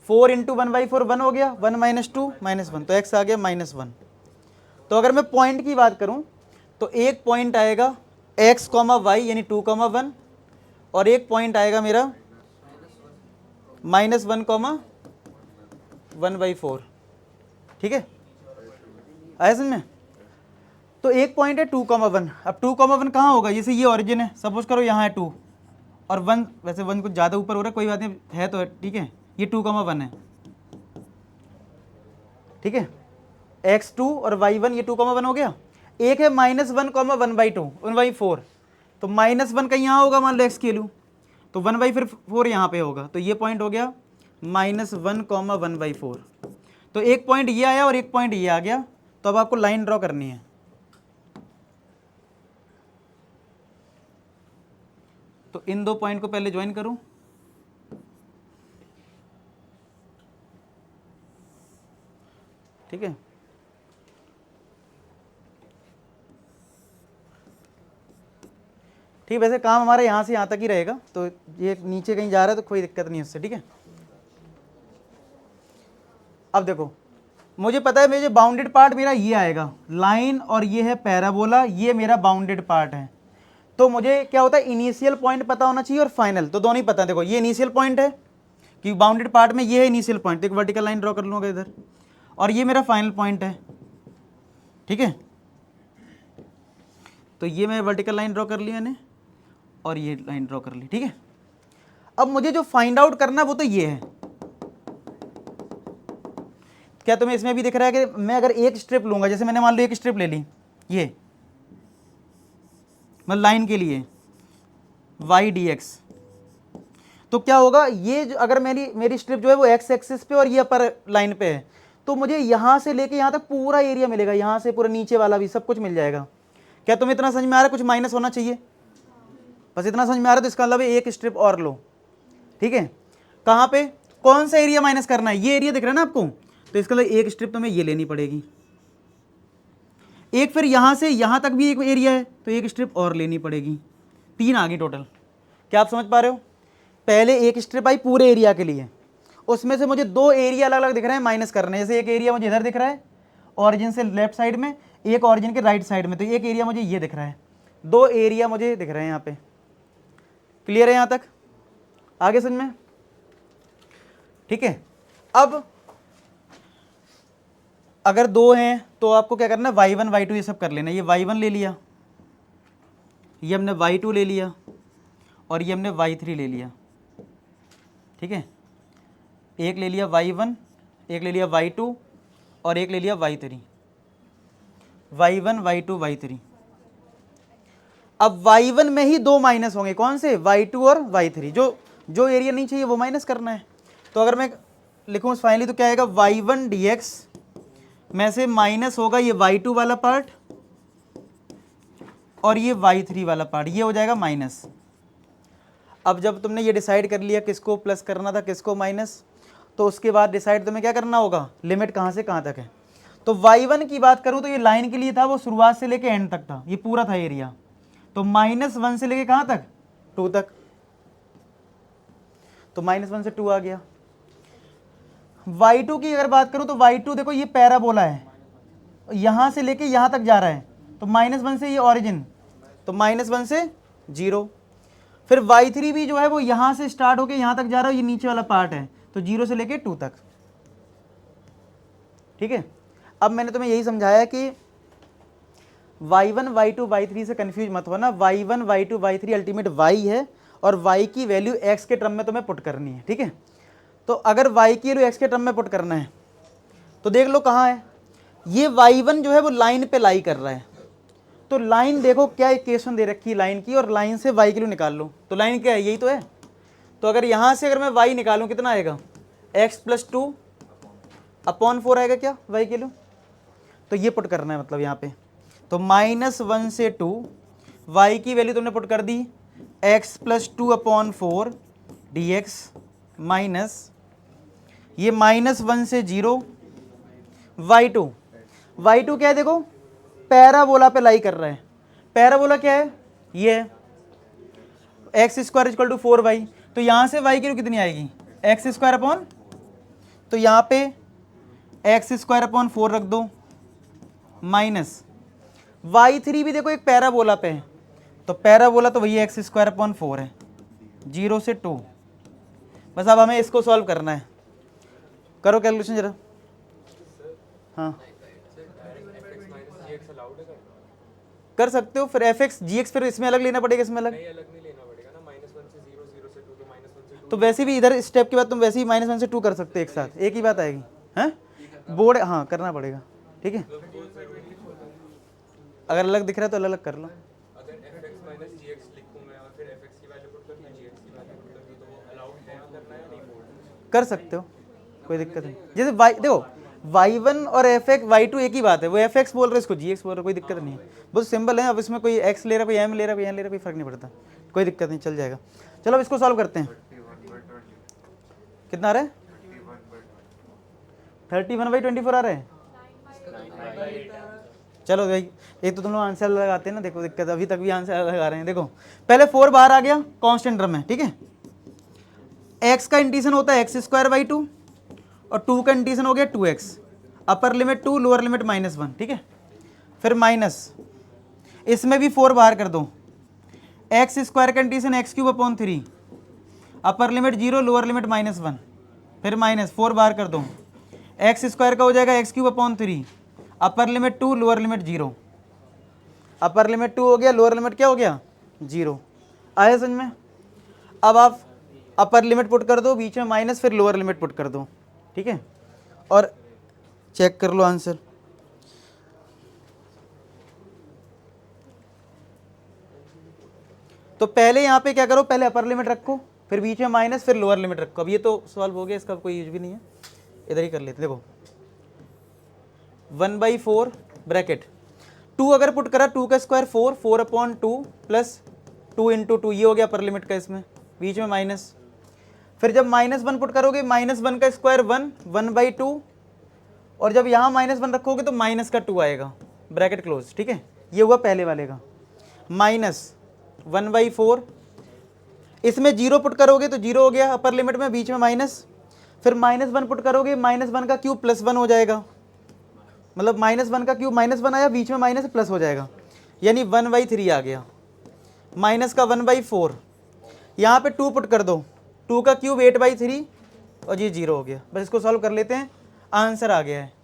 4 इंटू 1/4 1 हो गया, 1 माइनस 2 माइनस 1, तो x आ गया -1। तो अगर मैं पॉइंट की बात करूं तो एक पॉइंट आएगा x, y यानी 2, 1, और एक पॉइंट आएगा मेरा -1, 1/4, ठीक है। आया समझ में। तो एक पॉइंट है 2, 1। अब 2, 1 कहाँ होगा, जैसे ये ऑरिजिन है, सपोज करो यहाँ है 2 और 1, वैसे 1 कुछ ज़्यादा ऊपर हो रहा है, कोई बात नहीं है तो ठीक है। ये 2, 1 है, ठीक है। x2 और y1 ये 2, 1 हो गया। एक है -1, 1/2 1/4, तो -1 कहीं यहाँ होगा, मान लो x की वैल्यू, तो 1/4 यहाँ पे होगा, तो ये पॉइंट हो गया -1, 1/4। तो एक पॉइंट ये आया और एक पॉइंट ये आ गया। तो अब आपको लाइन ड्रॉ करनी है। तो इन दो पॉइंट को पहले ज्वाइन करूं, ठीक है। ठीक, वैसे काम हमारा यहाँ से यहाँ तक ही रहेगा, तो ये नीचे कहीं जा रहा है तो कोई दिक्कत नहीं है उससे, ठीक है। अब देखो मुझे पता है मेरे बाउंडेड पार्ट मेरा ये आएगा लाइन, और ये है पैराबोला, ये मेरा बाउंडेड पार्ट है। तो मुझे क्या होता है, इनिशियल पॉइंट पता होना चाहिए और फाइनल, तो दोनों ही पता है। देखो ये इनिशियल पॉइंट है कि बाउंडेड पार्ट में ये है इनिशियल पॉइंट, एक वर्टिकल लाइन ड्रॉ कर लूँगा इधर, और ये मेरा फाइनल पॉइंट है, ठीक है। तो ये मैं वर्टिकल लाइन ड्रॉ कर लिया मैंने, और ये लाइन ड्रॉ कर ली, ठीक है। अब मुझे जो फाइंड आउट करना है वो तो ये है। क्या तुम्हें इसमें भी दिख रहा है कि मैं अगर एक स्ट्रिप लूंगा, जैसे मैंने मान लो एक स्ट्रिप ले ली, ये मतलब लाइन के लिए y dx, तो क्या होगा, ये जो अगर मेरी स्ट्रिप जो है वो x एक्सिस पे और ये अपर लाइन पे है, तो मुझे यहाँ से लेके यहाँ तक पूरा एरिया मिलेगा, यहाँ से पूरा नीचे वाला भी सब कुछ मिल जाएगा। क्या तुम्हें इतना समझ में आ रहा है, कुछ माइनस होना चाहिए, बस इतना समझ में आ रहा है। तो इसका मतलब एक स्ट्रिप और लो, ठीक है। कहाँ पे, कौन सा एरिया माइनस करना है, ये एरिया दिख रहा है ना आपको, तो इसका मतलब एक स्ट्रिप तुम्हें ये लेनी पड़ेगी। एक फिर यहाँ से यहाँ तक भी एक एरिया है, तो एक स्ट्रिप और लेनी पड़ेगी, 3 आ गई टोटल। क्या आप समझ पा रहे हो, पहले एक स्ट्रिप आई पूरे एरिया के लिए, उसमें से मुझे दो एरिया अलग अलग दिख रहे हैं, माइनस करने हैं। जैसे एक एरिया मुझे इधर दिख रहा है ऑरिजिन से लेफ्ट साइड में, एक ऑरिजिन के राइट साइड में, तो एक एरिया मुझे ये दिख रहा है, दो एरिया मुझे दिख रहे हैं यहाँ पे। क्लियर है यहाँ तक? आगे समझ में? ठीक है। अब अगर दो हैं तो आपको क्या करना है, y1 y2 ये सब कर लेना। ये y1 ले लिया, ये हमने y2 ले लिया, और ये हमने y3 ले लिया। ठीक है, एक ले लिया y1, एक ले लिया y2, और एक ले लिया y3। y1 y2 y3। अब y1 में ही दो माइनस होंगे, कौन से, y2 और y3। जो एरिया नहीं चाहिए वो माइनस करना है। तो अगर मैं लिखूँ फाइनली तो क्या आएगा, y1 dx में से माइनस होगा ये y2 वाला पार्ट और ये y3 वाला पार्ट, ये हो जाएगा माइनस। अब जब तुमने ये डिसाइड कर लिया किसको प्लस करना था किसको माइनस, तो उसके बाद डिसाइड तुम्हें क्या करना होगा, लिमिट कहाँ से कहाँ तक है। तो y1 की बात करूँ तो ये लाइन के लिए था, वो शुरुआत से लेके एंड तक था, ये पूरा था एरिया। तो -1 से लेके कहाँ तक, 2 तक। तो -1 से 2 आ गया। y2 की अगर बात करूँ तो y2 देखो ये पैराबोला है, यहाँ से लेके यहाँ तक जा रहा है, तो -1 से ये ऑरिजिन, तो -1 से 0। फिर y3 भी जो है वो यहाँ से स्टार्ट होके यहाँ तक जा रहा है, ये नीचे वाला पार्ट है, तो 0 से लेके 2 तक। ठीक है। अब मैंने तुम्हें यही समझाया कि y1 y2 y3 से कंफ्यूज मत होना। y1 y2 y3 ultimate y है, और y की वैल्यू x के टर्म में तुम्हें पुट करनी है। ठीक है। तो अगर y की वैल्यू x के टर्म में पुट करना है तो देख लो कहाँ है, ये y1 जो है वो लाइन पे लाई कर रहा है। तो लाइन देखो क्या इक्वेशन दे रखी है लाइन की, और लाइन से y की वैल्यू निकाल लो। तो लाइन क्या है, यही तो है। तो अगर यहाँ से अगर मैं y निकालूँ कितना आएगा, x + 2 अपॉन 4 आएगा क्या y की वैल्यू। तो ये पुट करना है मतलब यहाँ पे। तो -1 से 2 y की वैल्यू तुमने पुट कर दी, x + 2 अपॉन 4 dx माइनस ये -1 से 0 y2। y2 क्या है देखो, पैराबोला पे लाई कर रहा है। पैराबोला क्या है, ये है x² = 4y। तो यहाँ से y की वैल्यू कितनी आएगी, x² अपॉन, तो यहाँ पे x² अपॉन 4 रख दो, माइनस y3 भी देखो एक पैराबोला पे है, तो पैराबोला तो वही x² अपॉन 4 है, 0 से 2। बस अब हमें इसको सॉल्व करना है, करो कैलकुलेशन जरा। हाँ कर सकते हो। फिर fx gx फिर इसमें अलग लेना पड़ेगा, इसमें अलग नहीं लेना पड़ेगा ना, -1 से 0 0 से 2 तो -1 से 2। तो वैसे भी इधर स्टेप के बाद तुम वैसे ही -1 से 2 कर सकते हो एक साथ, एक ही बात आएगी। हैं बोर्ड, हाँ करना पड़ेगा। ठीक है, अगर अलग दिख रहा है तो अलग अलग कर लो। अगर fx - gx लिखूं मैं और फिर fx की वैल्यू पुट कर दूं gx की वैल्यू पुट कर दूं, तो वो अलाउड है करना है या नहीं बोर्ड? कर सकते हो, कोई दिक्कत नहीं। जैसे y देखो y1 और fx y2 एक ही बात है, वो fx बोल रहे इसको gx बोल रहे, कोई दिक्कत नहीं है, बहुत सिंपल है। अब इसमें कोई x ले रहा कोई m ले रहा कोई n ले रहा, कोई फर्क नहीं पड़ता, कोई दिक्कत नहीं, चल जाएगा। चलो अब इसको सॉल्व करते हैं। कितना आ रहा है, 31/24 आ रहा है। चलो भाई, एक तो तुम लोग आंसर लगाते हैं ना, देखो दिक्कत, अभी तक भी आंसर लगा रहे हैं। देखो पहले 4 बाहर आ गया कांस्टेंट टर्म में। ठीक है, x का इंटीग्रेशन होता है x² 2 और 2 का इंटीग्रेशन हो गया 2x, upper limit 2 lower limit -1। ठीक है, फिर माइनस इसमें भी 4 बाहर कर दो, x² का integration x³ upon 3, upper limit 0 lower limit -1, फिर माइनस 4 बाहर कर दो, x² का हो जाएगा x³ upon 3, upper limit 2 lower limit 0, upper limit 2 हो गया, लोअर लिमिट क्या हो गया 0। आया समझ में। अब आप अपर लिमिट पुट कर दो, बीच में माइनस, फिर लोअर लिमिट पुट कर दो। ठीक है, और चेक कर लो आंसर। तो पहले यहाँ पे क्या करो, पहले अपर लिमिट रखो, फिर बीच में माइनस, फिर लोअर लिमिट रखो। अब ये तो सॉल्व हो गया, इसका कोई यूज भी नहीं है, इधर ही कर लेते। देखो 1/4 ब्रैकेट 2 अगर पुट करा, 2 का स्क्वायर 4, 4 अपॉन 2 प्लस 2 × 2, ये हो गया अपर लिमिट का, इसमें बीच में माइनस। फिर जब -1 पुट करोगे, -1 का स्क्वायर 1, 1/2, और जब यहाँ -1 रखोगे तो माइनस का 2 आएगा, ब्रैकेट क्लोज। ठीक है, ये हुआ पहले वाले का, माइनस 1/4, इसमें 0 पुट करोगे तो 0 हो गया अपर लिमिट में, बीच में माइनस, फिर -1 पुट करोगे, -1 का क्यूब +1 हो जाएगा, मतलब -1 का क्यूब -1 आया, बीच में माइनस प्लस हो जाएगा, यानी 1/3 आ गया, माइनस का 1/4, यहाँ पे 2 पुट कर दो, 2 का क्यूब 8/3 और ये 0 हो गया। बस इसको सॉल्व कर लेते हैं, आंसर आ गया है।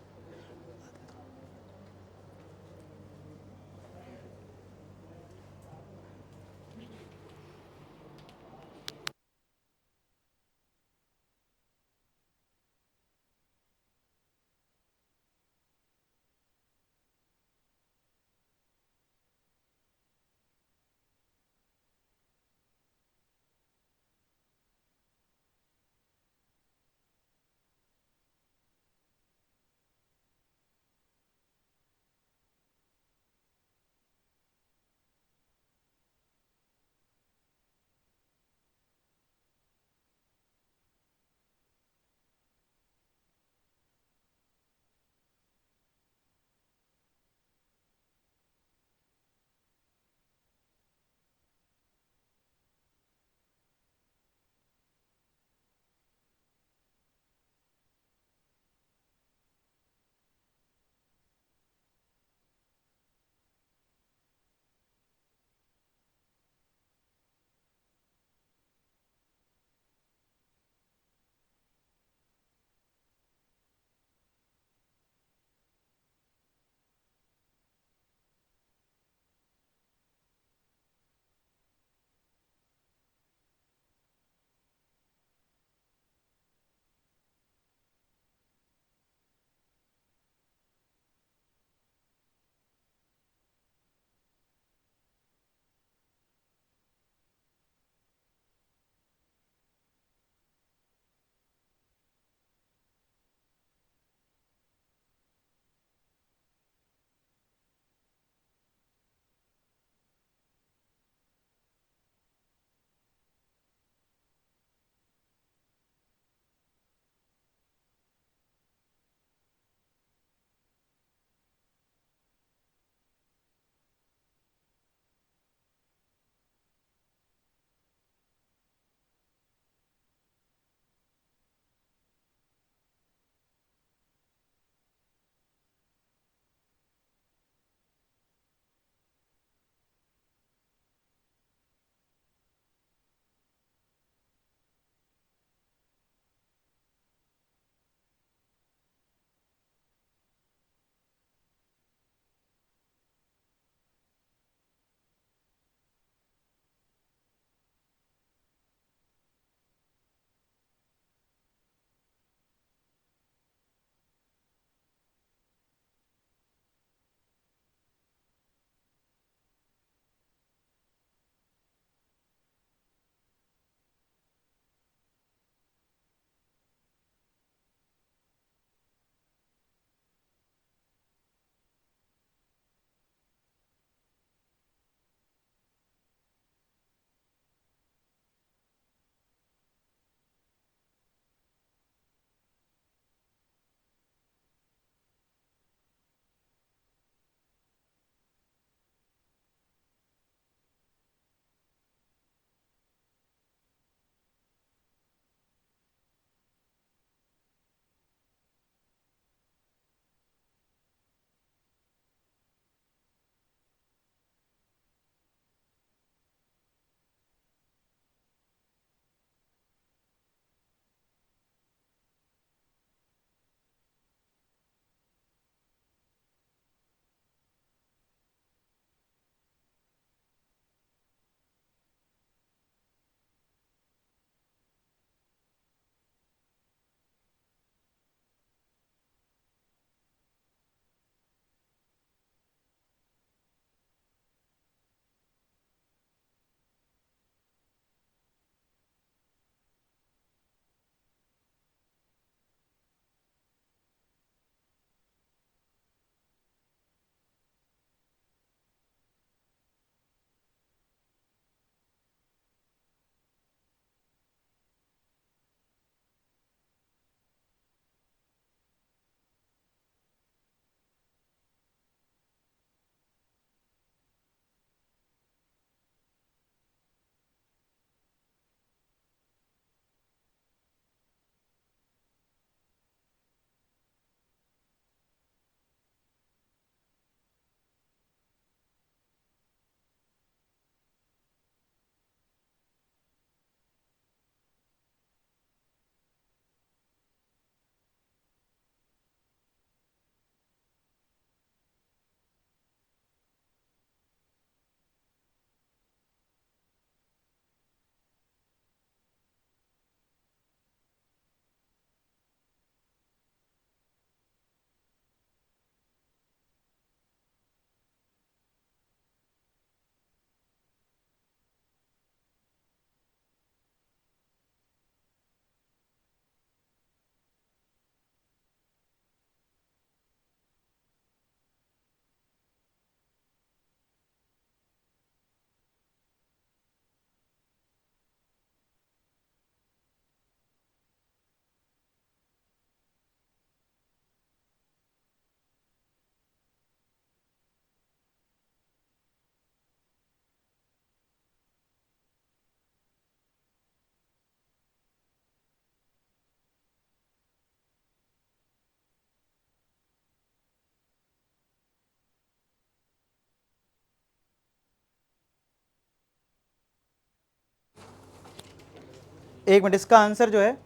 एक मिनट, इसका आंसर जो है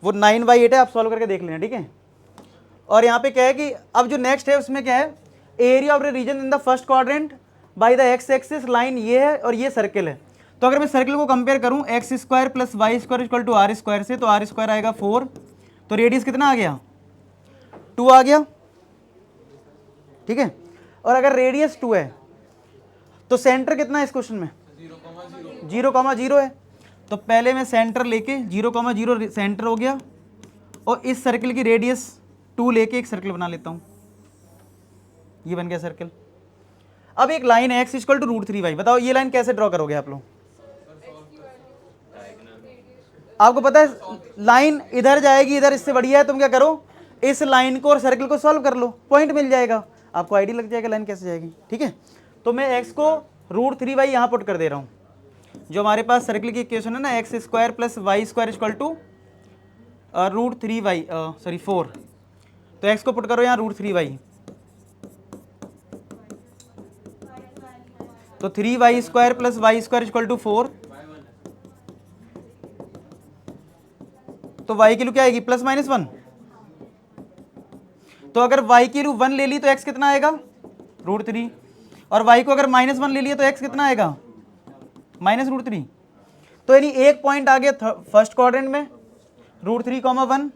वो 9/8 है, आप सॉल्व करके देख लेना, ठीक है। और यहाँ पे क्या है कि अब जो नेक्स्ट है उसमें क्या है, area of the region in the first quadrant by the X axis line ये है और ये सर्किल है। तो अगर मैं सर्किल को कंपेयर करूँ X square plus Y square equal to R square से, तो आर स्क्वायर आएगा 4, तो रेडियस कितना आ गया 2 आ गया, ठीक है। और अगर रेडियस 2 है तो सेंटर कितना है इस क्वेश्चन में 0,0 है। तो पहले मैं सेंटर लेके 0,0 सेंटर हो गया और इस सर्किल की रेडियस 2 लेके एक सर्किल बना लेता हूँ, ये बन गया सर्किल। अब एक लाइन है x इक्वल टू √3y, बताओ ये लाइन कैसे ड्रॉ करोगे आप लोग। आपको पता है लाइन इधर जाएगी, इधर इससे बढ़िया है, तुम क्या करो इस लाइन को और सर्किल को सॉल्व कर लो, पॉइंट मिल जाएगा, आपको आइडिया लग जाएगा लाइन कैसे जाएगी, ठीक है। तो मैं x को √3y यहाँ पुट कर दे रहा हूँ, जो हमारे पास सर्किल की इक्वेशन है ना X square plus Y square equal to √3y 4, तो x को पुट करो यहाँ √3y, तो 3y square plus Y square equal to 4, तो y की वैल्यू क्या आएगी +-1। तो अगर y की वैल्यू 1 ले ली तो x कितना आएगा √3, और y को अगर -1 ले लिया तो x कितना आएगा -√3। तो यानी एक पॉइंट आ गया फर्स्ट क्वाड्रेंट में √3,1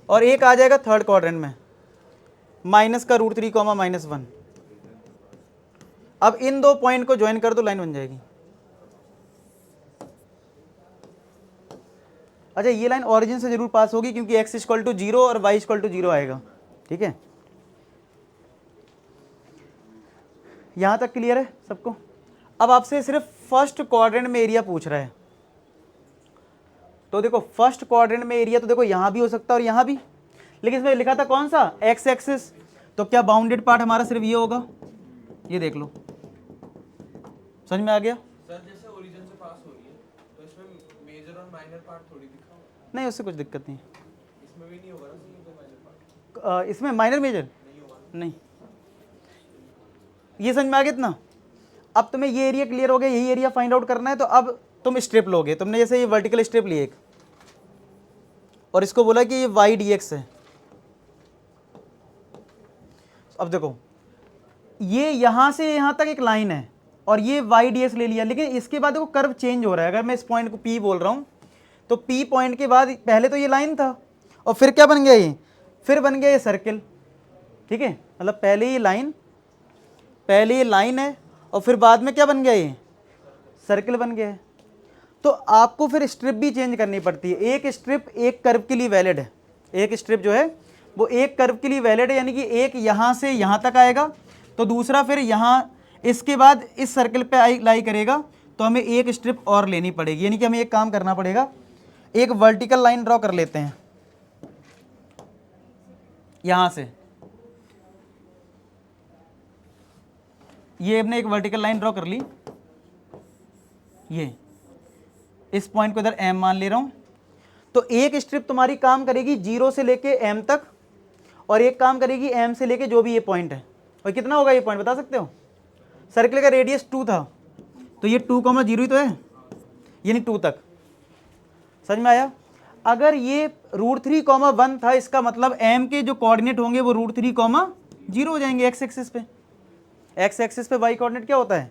और एक आ जाएगा थर्ड क्वाड्रेंट में माइनस का √3,-1। अब इन दो पॉइंट को ज्वाइन कर दो, लाइन बन जाएगी। अच्छा, ये लाइन ओरिजिन से जरूर पास होगी क्योंकि x इक्वल टू 0 और y इक्वल टू 0 आएगा, ठीक है। यहां तक क्लियर है सबको। अब आपसे सिर्फ फर्स्ट क्वाड्रेंट में एरिया पूछ रहा है, तो देखो फर्स्ट क्वाड्रेंट में एरिया तो देखो यहां भी हो सकता है और यहां भी, लेकिन इसमें लिखा था कौन सा x एक्सिस, तो क्या बाउंडेड पार्ट हमारा सिर्फ ये होगा, ये देख लो, समझ में आ गया। सर जैसे ओरिजिन से पास हो रही है तो इसमें मेजर और माइनर पार्ट थोड़ी दिखा होगा, नहीं उससे कुछ दिक्कत नहीं, इसमें भी नहीं होगा ना माइनर पार्ट, इसमें माइनर मेजर नहीं होगा। नहीं। ये समझ में आ गया इतना। अब तुम्हें ये एरिया क्लियर हो गया, यही एरिया फाइंड आउट करना है, तो अब तुम स्ट्रिप लोगे, तुमने जैसे ये वर्टिकल स्ट्रिप ली एक और इसको बोला कि ये y dx है। अब देखो ये यहां से यहां तक एक लाइन है और ये y dx ले लिया, लेकिन इसके बाद देखो कर्व चेंज हो रहा है। अगर मैं इस पॉइंट को P बोल रहा हूं तो P पॉइंट के बाद पहले तो ये लाइन था और फिर क्या बन गया ये, फिर बन गया ये सर्किल, ठीक है। मतलब पहले ये लाइन है और फिर बाद में क्या बन गया ये सर्किल बन गया है। तो आपको फिर स्ट्रिप भी चेंज करनी पड़ती है। एक स्ट्रिप एक कर्व के लिए वैलिड है, एक स्ट्रिप जो है वो एक कर्व के लिए वैलिड है, यानी कि एक यहाँ से यहाँ तक आएगा तो दूसरा फिर यहाँ इसके बाद इस सर्किल पे लाई करेगा, तो हमें एक स्ट्रिप और लेनी पड़ेगी। यानी कि हमें एक काम करना पड़ेगा, एक वर्टिकल लाइन ड्रॉ कर लेते हैं यहाँ से, ये हमने एक वर्टिकल लाइन ड्रॉ कर ली, ये इस पॉइंट को इधर m मान ले रहा हूं। तो एक स्ट्रिप तुम्हारी काम करेगी 0 से लेके m तक और एक काम करेगी m से लेके जो भी ये पॉइंट है। और कितना होगा ये पॉइंट बता सकते हो, सर्किल का रेडियस 2 था तो ये 2,0 ही तो है, यानी 2 तक, समझ में आया। अगर ये √3,1 था, इसका मतलब m के जो कोऑर्डिनेट होंगे वो √3,0 हो जाएंगे x एक्सिस पे। x एक्सिस पे y कोऑर्डिनेट क्या होता है।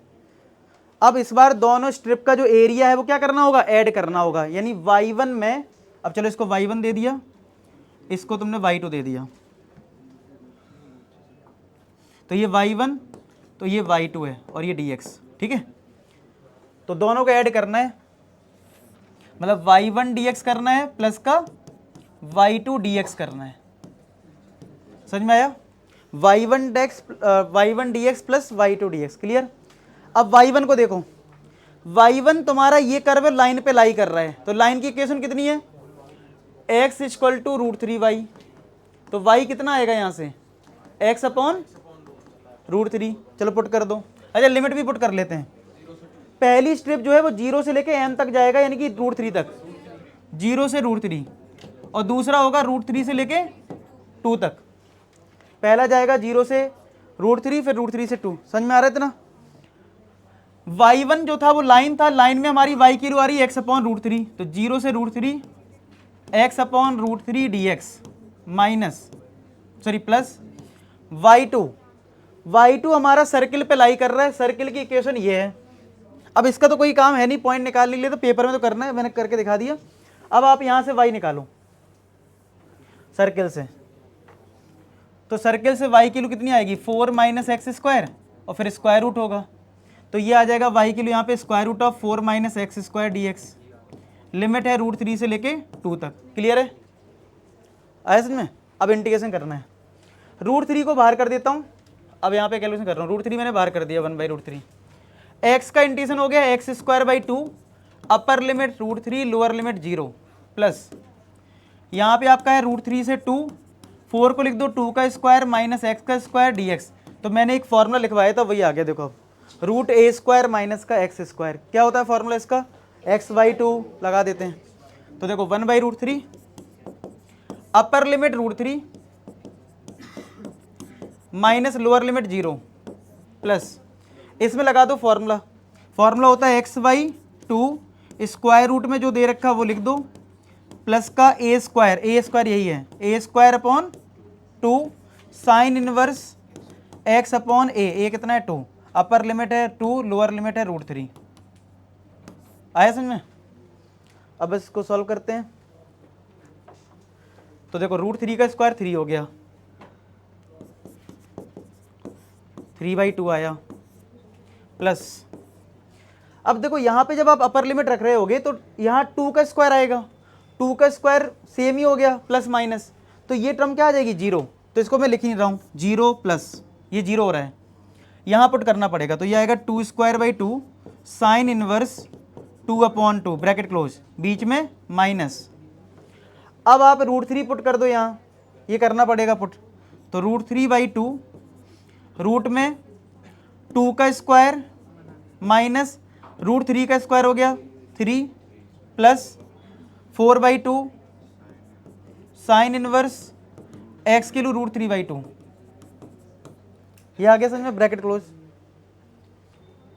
अब इस बार दोनों स्ट्रिप का जो एरिया है वो क्या करना होगा, ऐड करना होगा, यानी y1 में, अब चलो इसको y1 दे दिया, इसको तुमने y2 दे दिया, तो ये y1 तो ये y2 है और ये dx, ठीक है। तो दोनों को ऐड करना है, मतलब y1 dx करना है प्लस का y2 dx करना है, समझ में आया। y1 dx plus y2 dx, clear. अब y1 को देखो, y1 तुम्हारा ये कर्व लाइन पे लाई कर रहा है, तो लाइन की इक्वेशन कितनी है x इक्वल टू √3y, तो y कितना आएगा यहाँ से x अपॉन √3। चलो पुट कर दो। अच्छा लिमिट भी पुट कर लेते हैं। पहली स्ट्रिप जो है वो 0 से लेके m तक जाएगा, यानी कि √3 तक, 0 से √3, और दूसरा होगा √3 से लेके 2 तक। पहला जाएगा 0 से √3, फिर √3 से 2, समझ में आ रहा है इतना। y1 जो था वो लाइन था, लाइन में हमारी y की वैल्यू आ रही है x/√3, तो 0 से √3 x/√3 dx minus sorry plus y2 हमारा सर्किल पे लाई कर रहा है, सर्किल की इक्वेशन ये है। अब इसका तो कोई काम है नहीं, पॉइंट निकालने के लिए तो पेपर में तो करना है, मैंने करके दिखा दिया। अब आप यहाँ से y निकालो सर्किल से, तो सर्किल से y की वैल्यू कितनी आएगी 4 - x² और फिर स्क्वायर रूट होगा, तो ये आ जाएगा y की वैल्यू यहाँ पे square root of 4 - x² dx। Limit है √3 से लेके 2 तक। क्लियर है, आया समझ में? अब इंटीग्रेशन करना है। √3 को बाहर कर देता हूँ, अब यहाँ पे कैलकुलेशन कर रहा हूँ। √3 मैंने बाहर कर दिया 1/√3। x का इंटीग्रेशन हो गया x²/2, upper limit √3 lower limit 0 plus यहाँ पे आपका है √3 से 2, 4 को लिख दो 2 का स्क्वायर माइनस x का स्क्वायर dx। तो मैंने एक फॉर्मूला लिखवाया था वही आ गया, देखो अब √a² माइनस का x²। क्या होता है फॉर्मूला इसका, x/2 लगा देते हैं, तो देखो 1/√3 upper limit √3 minus lower limit 0 plus इसमें लगा दो फॉर्मूला। फॉर्मूला होता है x/2 स्क्वायर रूट में जो दे रखा वो लिख दो प्लस का a² यही है a²/2 साइन इनवर्स x/a कितना है 2, अपर लिमिट है 2 लोअर लिमिट है √3। आया समझ में? अब इसको सॉल्व करते हैं, तो देखो √3 का स्क्वायर 3 हो गया, 3/2 आया प्लस, अब देखो यहाँ पे जब आप अपर लिमिट रख रहे होगे तो यहाँ 2 का स्क्वायर आएगा, 2 का स्क्वायर सेम ही हो गया प्लस माइनस, तो ये टर्म क्या आ जाएगी 0, तो इसको मैं लिख नहीं रहा हूँ 0 प्लस ये 0 हो रहा है, यहाँ पुट करना पड़ेगा, तो ये आएगा 2² साइन इनवर्स 2/2 ब्रैकेट क्लोज बीच में माइनस। अब आप √3 पुट कर दो यहाँ, ये करना पड़ेगा पुट, तो √3/2 रूट में 2 का स्क्वायर माइनस √3 का स्क्वायर हो गया 3 प्लस 4/2 साइन इनवर्स x की वैल्यू √3/2, ये आ गया समझ में, ब्रैकेट क्लोज।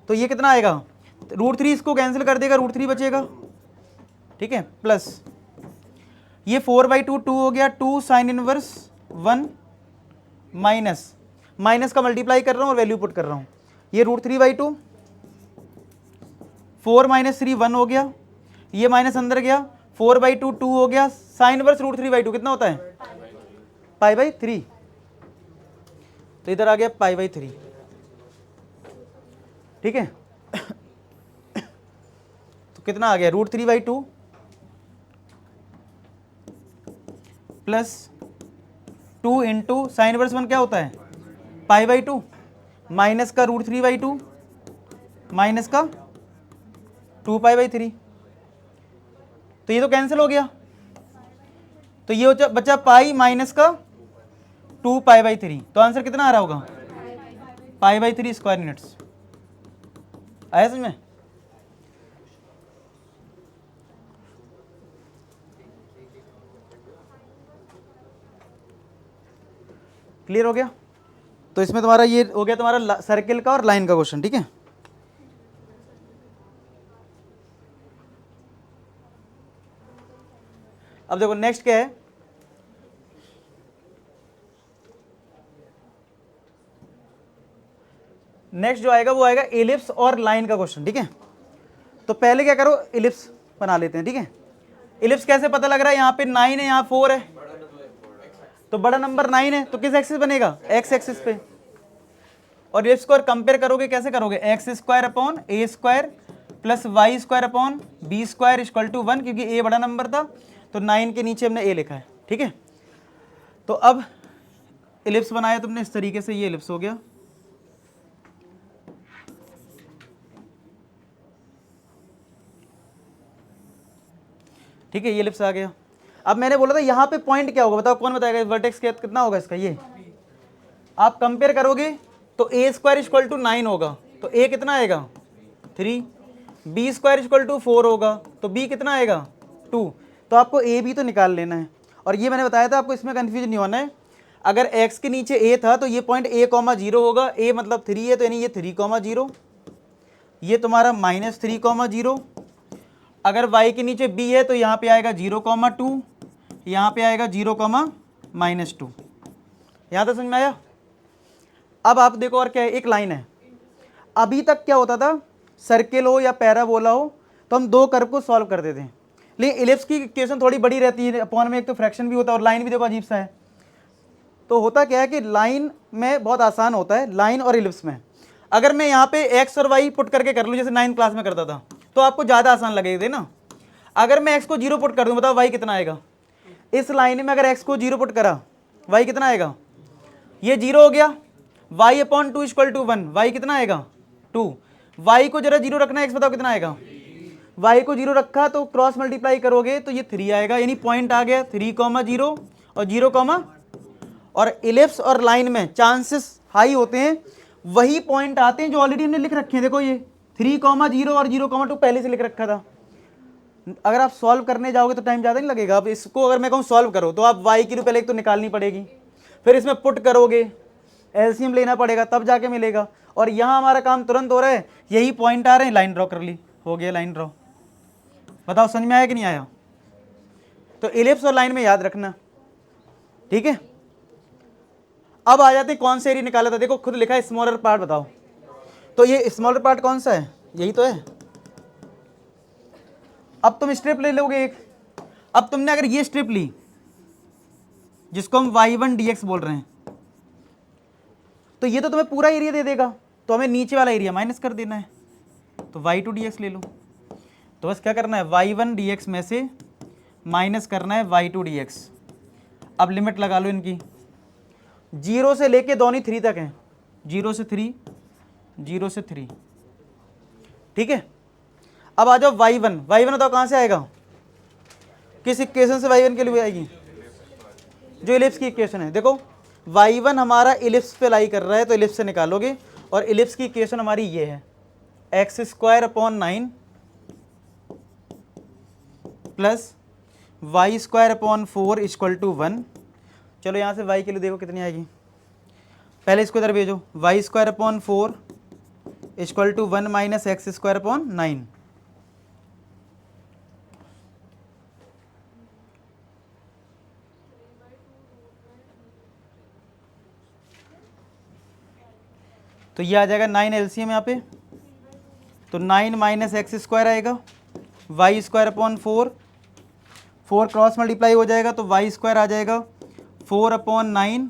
तो ये कितना आएगा, √3 इसको कैंसिल कर देगा, √3 बचेगा, ठीक है, प्लस ये 4/2 2 हो गया, 2 साइन इनवर्स 1 माइनस माइनस का मल्टीप्लाई कर रहा हूँ और वैल्यू पुट कर रहा हूँ, ये √3/2 4 - 3 1 हो गया, ये माइनस अंदर गया, 4/2 2 हो गया, साइन इनवर्स √3/2 कितना होता है π/3, तो इधर आ गया π/3, ठीक है। तो कितना आ गया √3/2 प्लस 2 इंटू साइन इनवर्स 1 क्या होता है π/2 माइनस का √3/2 माइनस का 2π/3, तो ये तो कैंसिल हो गया, तो ये बचा पाई माइनस का 2π/3, तो आंसर कितना आ रहा होगा π/3 स्क्वायर यूनिट्स। आया समझ में? क्लियर हो गया? तो इसमें तुम्हारा ये हो गया तुम्हारा सर्किल का और लाइन का क्वेश्चन, ठीक है। अब देखो नेक्स्ट क्या है, नेक्स्ट जो आएगा वो आएगा एलिप्स और लाइन का क्वेश्चन, ठीक है। तो पहले क्या करो, एलिप्स बना लेते हैं, ठीक है। एलिप्स कैसे पता लग रहा है, यहाँ पे 9 है, यहाँ 4 है, तो बड़ा नंबर 9 है, तो किस एक्सिस बनेगा, एक्स एक्सिस पे। और एलिप्स को कंपेयर करोगे कैसे करोगे, x² plus y² equal to 1, क्योंकि a बड़ा नंबर था तो 9 के नीचे हमने a लिखा है, ठीक है। तो अब एलिप्स बनाया तुमने इस तरीके से, ये एलिप्स हो गया, ठीक है, ये एलिप्स आ गया। अब मैंने बोला था यहाँ पे पॉइंट क्या होगा, बताओ कौन बताएगा, वर्टेक्स कितना होगा इसका, ये आप कंपेयर करोगे तो a² इक्वल टू 9 होगा, तो a कितना आएगा 3, b² इक्वल टू 4 होगा, तो b कितना आएगा 2, तो आपको a b तो निकाल लेना है। और ये मैंने बताया था आपको, इसमें कन्फ्यूजन नहीं होना है, अगर x के नीचे a था तो ये पॉइंट a, 0 होगा, a मतलब 3 है तो यानी ये 3, 0, ये तुम्हारा -3,0। अगर y के नीचे b है तो यहाँ पे आएगा 0,2, यहाँ पे आएगा 0,-2। यहाँ तक समझ में आया। अब आप देखो और क्या है, एक लाइन है। अभी तक क्या होता था, सर्किल हो या पैराबोला हो तो हम दो कर्व को सॉल्व करते थे, लेकिन इलिप्स की इक्वेशन थोड़ी बड़ी रहती है, अपॉन में एक तो फ्रैक्शन भी होता है और लाइन भी देखो अजीब सा है। तो होता क्या है कि लाइन में बहुत आसान होता है, लाइन और इलिप्स में अगर मैं यहाँ पे x और y पुट करके कर लूँ जैसे 9th क्लास में करता था तो आपको ज़्यादा आसान लगेगा ना। अगर मैं x को 0 पुट कर दूँ बताओ y कितना आएगा। इस लाइन में अगर x को 0 पुट करा y कितना आएगा, ये 0 हो गया। y/2 = 1, y कितना आएगा 2। y को जरा 0 रखना है, x बताओ कितना आएगा। y को 0 रखा तो क्रॉस मल्टीप्लाई करोगे तो ये 3 आएगा, यानी पॉइंट आ गया 3,0 और 0, और इलिप्स और लाइन में चांसेस हाई होते हैं, वही पॉइंट आते हैं जो ऑलरेडी हमने लिख रखे हैं। देखो ये 3,0 और 0,2 पहले से लिख रखा था। अगर आप सॉल्व करने जाओगे तो टाइम ज़्यादा नहीं लगेगा। अब इसको अगर मैं कहूँ सॉल्व करो तो आप y की रूप पहले एक तो निकालनी पड़ेगी, फिर इसमें पुट करोगे, एलसीएम लेना पड़ेगा तब जाके मिलेगा। और यहाँ हमारा काम तुरंत हो रहा है, यही पॉइंट आ रहे हैं, लाइन ड्रॉ कर ली, हो गया लाइन ड्रॉ। बताओ समझ में आया कि नहीं आया। तो इलिप्स और लाइन में याद रखना, ठीक है। अब आ जाते हैं कौन सा एरिया निकाला था। देखो खुद लिखा है स्मॉलर पार्ट, बताओ तो ये स्मॉलर पार्ट कौन सा है, यही तो है। अब तुम स्ट्रिप ले लोगे एक। अब तुमने अगर ये स्ट्रिप ली जिसको हम y1 dx बोल रहे हैं, तो ये तो तुम्हें पूरा एरिया दे देगा, तो हमें नीचे वाला एरिया माइनस कर देना है, तो y2 dx ले लो। तो बस क्या करना है, y1 dx में से माइनस करना है y2 dx। अब लिमिट लगा लो इनकी, 0 से लेके दोनों 3 तक हैं, 0 से 3, 0 से 3, ठीक है। अब आ जाओ y1 बताओ कहाँ से आएगा, किस इक्वेशन से y1 के लिए आएगी, जो इलिप्स की इक्वेशन है। देखो y1 हमारा इलिप्स पे लाई कर रहा है तो इलिप्स से निकालोगे, और इलिप्स की इक्वेशन हमारी ये है x² / 9 प्लस y² / 4 = 1। चलो यहाँ से y के लिए देखो कितनी आएगी, पहले इसको इधर भेजो, y² / 4 = 1 - x² / 9। तो ये आ जाएगा 9 एलसीएम यहाँ पे, तो 9 - x² आएगा, y² / 4, 4 क्रॉस मल्टीप्लाई हो जाएगा तो y² आ जाएगा 4/9,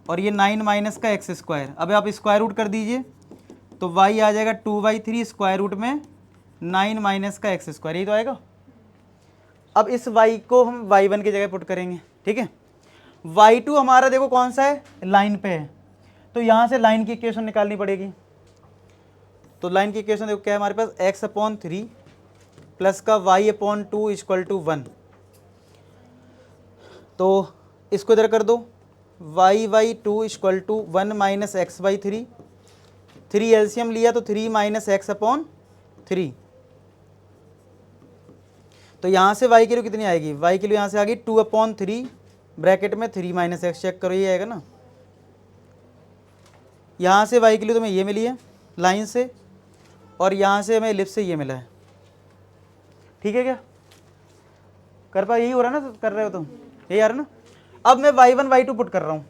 और ये 9 - का x²। अब आप स्क्वायर रूट कर दीजिए तो y आ जाएगा 2/3 स्क्वायर रूट में 9 - का x², यही तो आएगा। अब इस y को हम y1 की जगह पुट करेंगे, ठीक है। y2 हमारा देखो कौन सा है, लाइन पे है, तो यहाँ से लाइन की इक्वेशन निकालनी पड़ेगी। तो लाइन की इक्वेशन देखो क्या है हमारे पास, x/3 प्लस का y/2 = 1। तो इसको इधर कर दो, y/2 = 1 - x/3, 3 एलसीएम लिया तो 3 - x/3। तो यहाँ से y की वैल्यू कितनी आएगी, y की वैल्यू यहाँ से आ गई 2/3 ब्रैकेट में 3 - x, चेक करो ये आएगा ना। यहाँ से y की वैल्यू तुम्हें ये मिली है लाइन से, और यहाँ से हमें इलिप्स से ये मिला है, ठीक है। क्या कर पा, यही हो रहा है ना, कर रहे हो तुम, यही आ रहा है ना। अब मैं y1 y2 पुट कर रहा हूँ,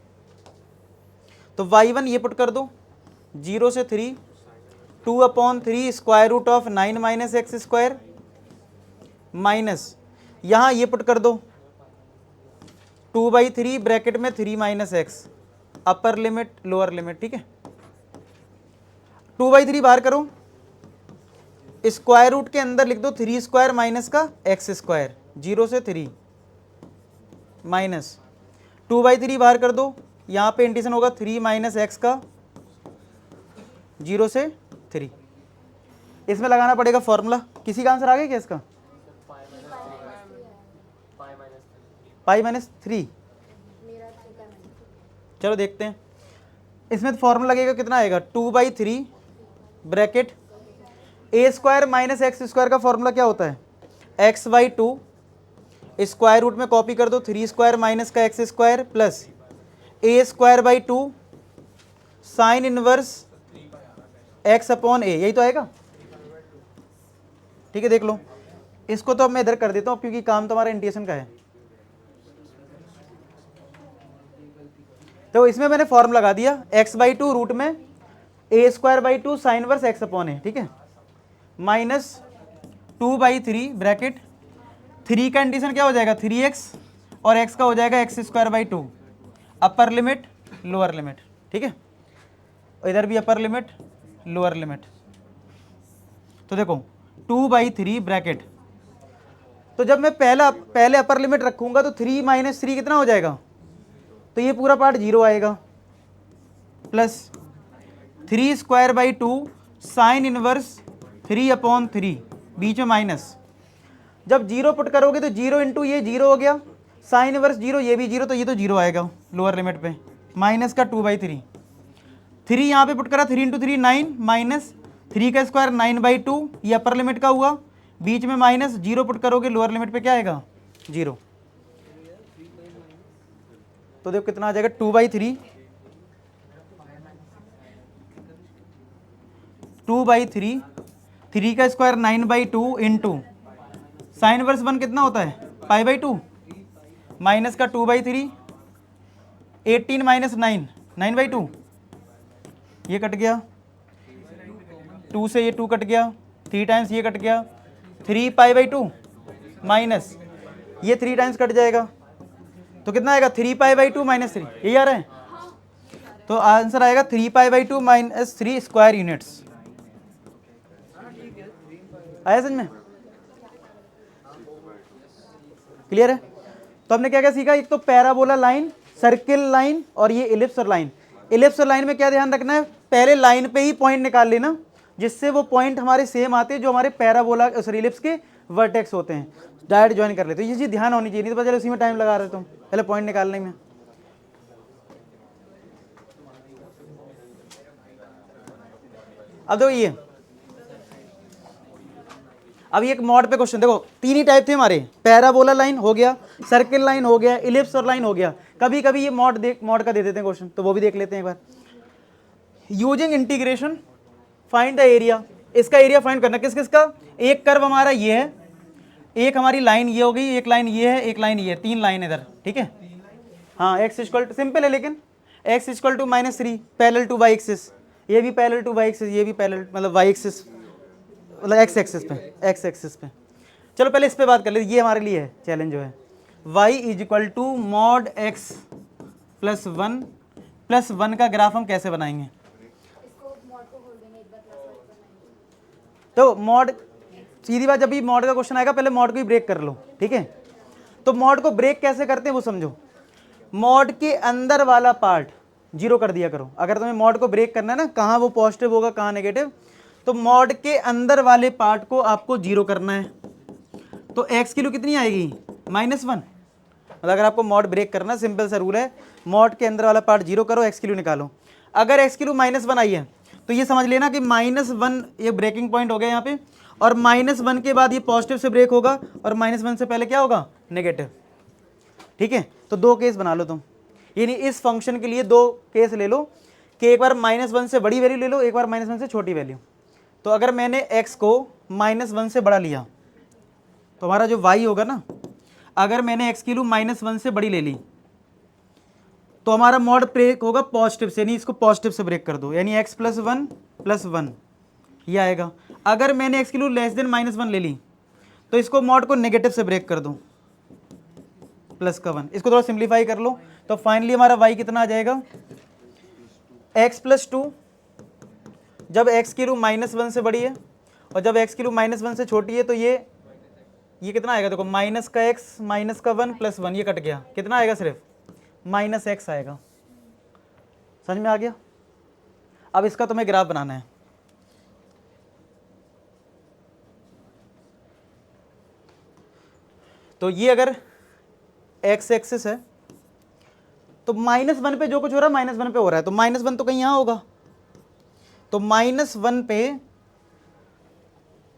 तो y1 ये पुट कर दो, 0 से 3, 2/3 square root of 9 - x² minus, यहाँ ये पुट कर दो 2/3 ब्रैकेट में 3 - x, upper limit lower limit, ठीक है। 2/3 बाहर करो, स्क्वायर रूट के अंदर लिख दो 3² माइनस का x², 0 से 3 माइनस 2/3 बाहर कर दो, यहाँ पे इंटीग्रेशन होगा 3 - x का 0 से 3। इसमें लगाना पड़ेगा फॉर्मूला। किसी का आंसर आ गया क्या इसका, π-3। चलो देखते हैं, इसमें तो फॉर्मूला लगेगा, कितना आएगा 2/3 ब्रैकेट a² - x² का फॉर्मूला क्या होता है, x/2 स्क्वायर रूट में कॉपी कर दो 3² का x² plus a² / 2 sine inverse x upon a, यही तो आएगा। ठीक है, देख लो, इसको तो अब मैं इधर कर देता हूँ क्योंकि काम तो हमारा इंटीग्रेशन का है। तो इसमें मैंने फॉर्म लगा दिया, एक्स बाई टू रूट में ए square by two sine verse x upon a, ठीक है, माइनस 2/3 ब्रैकेट 3 का इंटीग्रेशन क्या हो जाएगा 3x और x का हो जाएगा x square by to, upper limit lower limit, ठीक है, और इधर भी अपर लिमिट लोअर लिमिट। तो देखो 2/3 ब्रैकेट, तो जब मैं पहले अपर लिमिट रखूंगा तो 3 माइनस 3 कितना हो जाएगा, तो ये पूरा पार्ट 0 आएगा, plus 3 square by two sine inverse 3/3, बीच में माइनस, जब 0 पुट करोगे तो 0 इंटू ये 0 हो गया, साइन इनवर्स 0, ये भी 0, तो ये तो 0 आएगा लोअर लिमिट पे, माइनस का 2/3, 3 यहाँ पे पुट करा, 3 इंटू 3 9, माइनस 3 का स्क्वायर 9/2, ये अपर लिमिट का हुआ, बीच में माइनस, 0 पुट करोगे लोअर लिमिट पे क्या आएगा 0, तो देखो कितना आ जाएगा 2/3, 2/3, 3 का स्क्वायर 9/2 इंटू साइन वर्स 1 कितना होता है π/2, माइनस का 2/3, 18 माइनस 9, 9/2, ये कट गया, 2 से ये 2 कट गया, 3 टाइम्स ये कट गया, 3 π/2 माइनस ये 3 टाइम्स कट जाएगा, तो कितना आएगा 3 π/2 माइनस 3, यही आ रहा है, तो आंसर आएगा 3 π/2 माइनस 3 स्क्वायर यूनिट्स। आया समझ में, क्लियर है। तो हमने क्या क्या सीखा, एक तो पैराबोला लाइन, सर्किल लाइन और ये इलिप्स और लाइन। इलिप्स और लाइन में क्या ध्यान रखना है, पहले लाइन पे ही पॉइंट निकाल लेना जिससे वो पॉइंट हमारे सेम आते हैं जो हमारे पैराबोला सॉरी इलिप्स के वर्टेक्स होते हैं, डायरेक्ट ज्वाइन कर लेते हैं, ये चीज़ ध्यान होनी चाहिए, नहीं तो पहले उसी में टाइम लगा रहे तुम पहले पॉइंट निकालने में। अब देखो ये, अब ये एक मॉड पे क्वेश्चन देखो, तीन ही टाइप थे हमारे, पैराबोला लाइन हो गया, सर्किल लाइन हो गया, इलिप्स और लाइन हो गया, कभी कभी ये मॉड का दे देते हैं क्वेश्चन, तो वो भी देख लेते हैं एक बार। Using integration find the area, इसका एरिया फाइंड करना, किस किस का, एक कर्व हमारा ये है, एक हमारी लाइन ये हो गई, एक लाइन ये है, एक लाइन ये है, 3 लाइन इधर, ठीक है, हाँ, एक्स इक्वल टू सिंपल है लेकिन X equal to -3 parallel to Y axis, ये भी पैरेलल टू वाई एक्सिस, ये भी पैरेलल मतलब वाई एक्सिस मतलब एक्स एक्सिस पे। चलो पहले इस पे बात कर ले, ये हमारे लिए है चैलेंज जो है, y is equal to mod x plus 1 का ग्राफ हम कैसे बनाएंगे। तो मॉड, सीधी बात, जब भी मॉड का क्वेश्चन आएगा पहले मॉड को ही ब्रेक कर लो, ठीक है। तो मॉड को ब्रेक कैसे करते हैं वो समझो, मॉड के अंदर वाला पार्ट 0 कर दिया करो, अगर तुम्हें मॉड को ब्रेक करना है ना, कहाँ वो पॉजिटिव होगा कहाँ नेगेटिव, तो मॉड के अंदर वाले पार्ट को आपको 0 करना है, तो x की वैल्यू कितनी आएगी -1, मतलब अगर आपको मॉड ब्रेक करना, सिंपल सा रूल है, मॉड के अंदर वाला पार्ट 0 करो, x की वैल्यू निकालो, अगर x की वैल्यू -1 आई है तो ये समझ लेना कि -1 ये ब्रेकिंग पॉइंट हो गया यहाँ पे, और -1 के बाद ये पॉजिटिव से ब्रेक होगा और -1 से पहले क्या होगा नेगेटिव, ठीक है। तो 2 केस बना लो तुम, यानी इस फंक्शन के लिए 2 केस ले लो कि एक बार -1 से बड़ी वैल्यू ले लो, एक बार -1 से छोटी वैल्यू। तो अगर मैंने x को -1 से बड़ा लिया तो हमारा जो y होगा ना, अगर मैंने x की वैल्यू -1 से बड़ी ले ली तो हमारा मॉड ब्रेक होगा पॉजिटिव से, यानी इसको पॉजिटिव से ब्रेक कर दो, यानी x + 1 + 1 ये आएगा। अगर मैंने x की वैल्यू लेस देन -1 ले ली तो इसको मॉड को नेगेटिव से ब्रेक कर दो, प्लस का 1, इसको थोड़ा सिंप्लीफाई कर लो, तो फाइनली हमारा y कितना आ जाएगा, x + 2, जब x की वैल्यू -1 से बड़ी है और जब x की वैल्यू -1 से छोटी है तो ये कितना आएगा, देखो माइनस का x माइनस का 1 + 1 ये कट गया, कितना आएगा, सिर्फ -x आएगा। समझ में आ गया। अब इसका तुम्हें ग्राफ बनाना है, तो ये अगर x एक्सिस है तो -1 पे जो कुछ हो रहा है -1 पे हो रहा है, तो -1 तो कहीं यहाँ होगा, तो -1 पे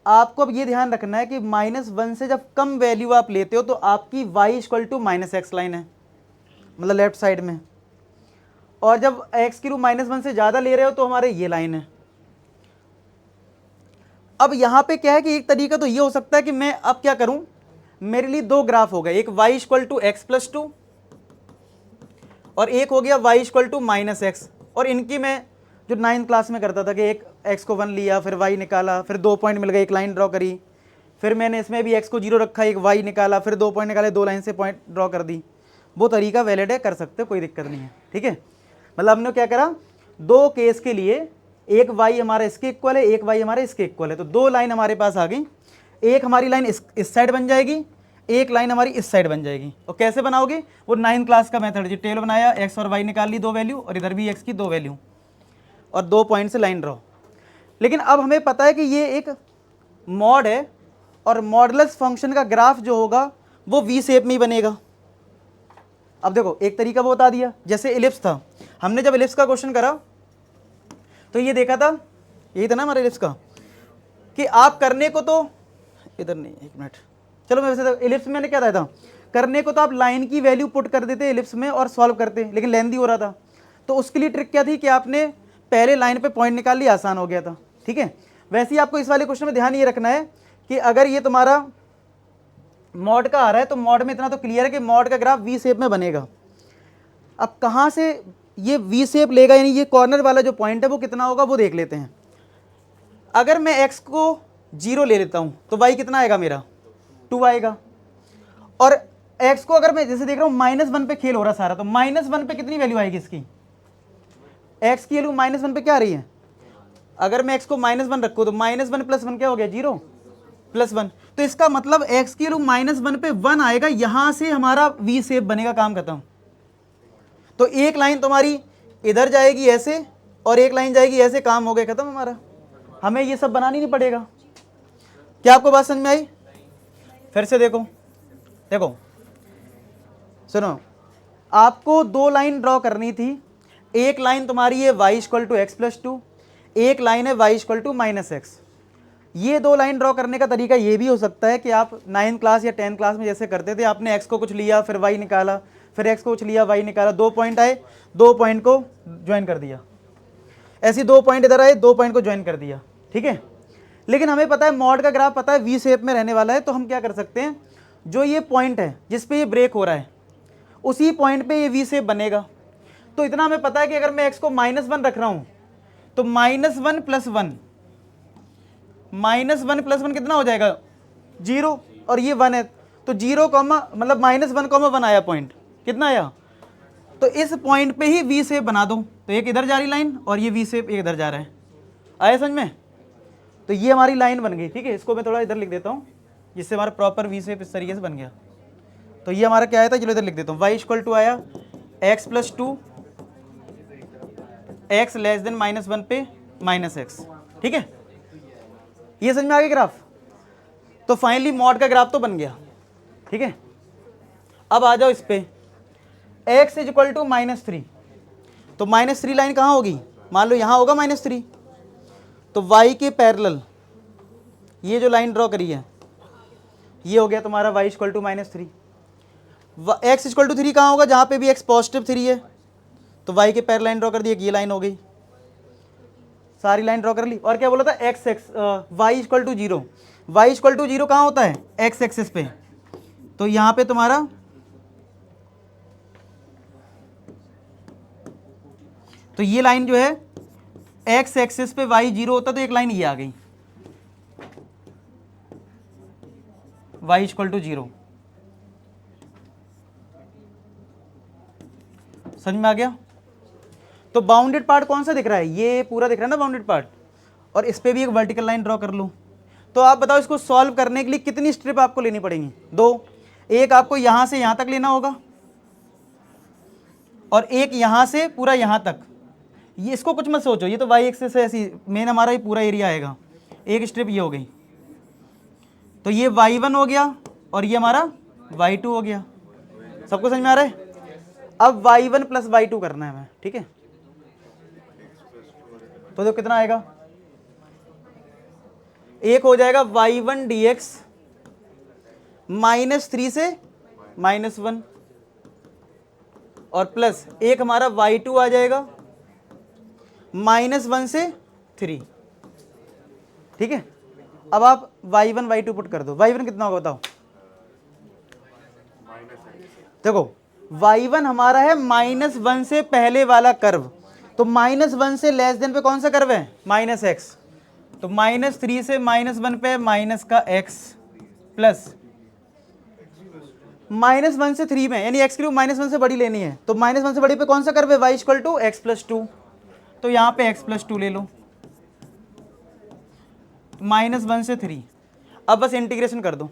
आपको अब ये ध्यान रखना है कि -1 से जब कम वैल्यू आप लेते हो तो आपकी y equal to -x line है, मतलब लेफ्ट साइड में, और जब x की वैल्यू -1 से ज़्यादा ले रहे हो तो हमारे ये लाइन है, अब यहाँ पे क्या है कि एक तरीका तो ये हो सकता है कि मैं अब क्या करूं, मेरे लिए दो ग्राफ हो गए, एक y equal to X plus two और एक हो गया y equal to minus X. और इनकी मैं जो 9th क्लास में करता था कि एक x को 1 लिया, फिर y निकाला, फिर 2 पॉइंट मिल गए, एक लाइन ड्रॉ करी, फिर मैंने इसमें भी x को 0 रखा, एक y निकाला, फिर 2 पॉइंट निकाले, 2 लाइन से पॉइंट ड्रॉ कर दी। वो तरीका वैलिड है, कर सकते हो, कोई दिक्कत नहीं है, ठीक है। मतलब हमने क्या करा, दो केस के लिए एक y हमारा इसके इक्वल है, एक y हमारा इसके इक्वल है, तो दो लाइन हमारे पास आ गई। एक हमारी लाइन इस साइड बन जाएगी, एक लाइन हमारी इस साइड बन जाएगी। और कैसे बनाओगे, वो 9th क्लास का मेथड, जो टेबल बनाया, x और y निकाल ली दो वैल्यू, और इधर भी x की दो वैल्यू, और 2 पॉइंट से लाइन ड्रॉ। लेकिन अब हमें पता है कि ये एक मॉड है, और मॉडुलस फंक्शन का ग्राफ जो होगा वो वी शेप में ही बनेगा। अब देखो एक तरीका वो बता दिया, जैसे इलिप्स था, हमने जब इलिप्स का क्वेश्चन करा तो ये देखा था, यही था ना हमारे इलिप्स का, कि आप करने को तो इधर नहीं, एक मिनट, चलो मैं वैसे इलिप्स में मैंने क्या बताया था, करने को तो आप लाइन की वैल्यू पुट कर देते इलिप्स में और सॉल्व करते, लेकिन लेंथी हो रहा था। तो उसके लिए ट्रिक क्या थी कि आपने पहले लाइन पे पॉइंट निकाल लिया, आसान हो गया था, ठीक है। वैसे ही आपको इस वाले क्वेश्चन में ध्यान ये रखना है कि अगर ये तुम्हारा मॉड का आ रहा है तो मॉड में इतना तो क्लियर है कि मॉड का ग्राफ वी शेप में बनेगा। अब कहाँ से ये वी शेप लेगा, यानी ये कॉर्नर वाला जो पॉइंट है वो कितना होगा वो देख लेते हैं। अगर मैं x को 0 ले लेता हूँ तो y कितना आएगा मेरा, 2 आएगा। और x को अगर मैं जैसे देख रहा हूँ -1 पे खेल हो रहा सारा, तो -1 पे कितनी वैल्यू आएगी इसकी, x की वैल्यू -1 पे क्या आ रही है। अगर मैं x को -1 रखूँ तो -1 + 1 क्या हो गया, 0 + 1। तो इसका मतलब x की वैल्यू -1 पे 1 आएगा, यहाँ से हमारा वी शेप बनेगा, काम खत्म। तो एक लाइन तुम्हारी इधर जाएगी ऐसे और एक लाइन जाएगी ऐसे, काम हो गया, खत्म हमारा। हमें ये सब बनानी नहीं पड़ेगा। क्या आपको बात समझ में आई, फिर से देखो, देखो सुनो, आपको दो लाइन ड्रॉ करनी थी। एक लाइन तुम्हारी है y equal to X plus two, एक लाइन है y equal to minus X. ये दो लाइन ड्रॉ करने का तरीका ये भी हो सकता है कि आप 9th क्लास या 10th क्लास में जैसे करते थे, आपने x को कुछ लिया, फिर y निकाला, फिर x को कुछ लिया, y निकाला, 2 पॉइंट आए, 2 पॉइंट को ज्वाइन कर दिया, ऐसी 2 पॉइंट इधर आए, 2 पॉइंट को ज्वाइन कर दिया, ठीक है। लेकिन हमें पता है मॉड का ग्राफ पता है वी शेप में रहने वाला है, तो हम क्या कर सकते हैं, जो ये पॉइंट है जिस पे ये ब्रेक हो रहा है उसी पॉइंट पे ये वी शेप बनेगा। तो इतना हमें पता है कि अगर मैं x को -1 रख रहा हूं तो -1 + 1, -1 + 1 कितना हो जाएगा, 0, और ये 1 है, तो 0, मतलब -1, 1 आया पॉइंट, कितना आया। तो इस पॉइंट पे ही वी शेप बना दो, तो एक इधर जा रही लाइन और ये वी शेप एक इधर जा रहा है, आया समझ में। तो ये हमारी लाइन बन गई, ठीक है। इसको मैं थोड़ा इधर लिख देता हूँ जिससे हमारा प्रॉपर वी शेप इस तरीके से बन गया। तो ये हमारा क्या आया था, चलो इधर लिख देता हूँ, y इक्वल टू आया x + 2, x < -1 पे -x, ठीक है। ये समझ में आ गया ग्राफ। तो फाइनली मॉड का ग्राफ तो बन गया, ठीक है। अब आ जाओ इस पे, x इक्वल टू -3, तो -3 लाइन कहाँ होगी, मान लो यहाँ होगा -3, तो y के पैरेलल ये जो लाइन ड्रॉ करी है ये हो गया तुम्हारा y equal to -3। x equal to 3 कहाँ होगा, जहाँ पे भी x पॉजिटिव 3 है, तो y के पैरेलल लाइन ड्रॉ कर दी, एक ये लाइन हो गई, सारी लाइन ड्रॉ कर ली। और क्या बोला था, y equal to 0, y equal to 0 कहाँ होता है, x एक्सिस पे, तो यहाँ पे तुम्हारा तो ये लाइन जो है x एक्सिस पे y 0 होता, तो एक लाइन ये आ गई y इक्वल टू 0। समझ में आ गया। तो बाउंडेड पार्ट कौन सा दिख रहा है, ये पूरा दिख रहा है ना बाउंडेड पार्ट, और इस पे भी एक वर्टिकल लाइन ड्रॉ कर लूं। तो आप बताओ इसको सॉल्व करने के लिए कितनी स्ट्रिप आपको लेनी पड़ेंगी, 2। एक आपको यहां से यहां तक लेना होगा और एक यहां से पूरा यहां तक। ये इसको कुछ मत सोचो, ये तो y एक्सिस है, ऐसी मेन हमारा ये पूरा एरिया आएगा। एक स्ट्रिप ये हो गई, तो ये y1 हो गया और ये हमारा y2 हो गया। सबको समझ में आ रहा है। अब y1 + y2 करना है हमें, ठीक है। तो कितना आएगा, एक हो जाएगा y1 dx -3 से -1 और प्लस एक हमारा y2 आ जाएगा -1 से 3, ठीक है। अब आप y1 y2 पुट कर दो, y1 कितना होगा बताओ। देखो y1 हमारा है -1 से पहले वाला कर्व, तो -1 से लेस देन पे कौन सा कर्व है, -x, तो -3 से -1 पे माइनस का x प्लस -1 से 3 में, यानी x की -1 से बड़ी लेनी है, तो -1 से बड़ी पे कौन सा कर्व है, y = x + 2, तो यहाँ पे x + 2 ले लो, -1 से 3। अब बस इंटीग्रेशन कर दो,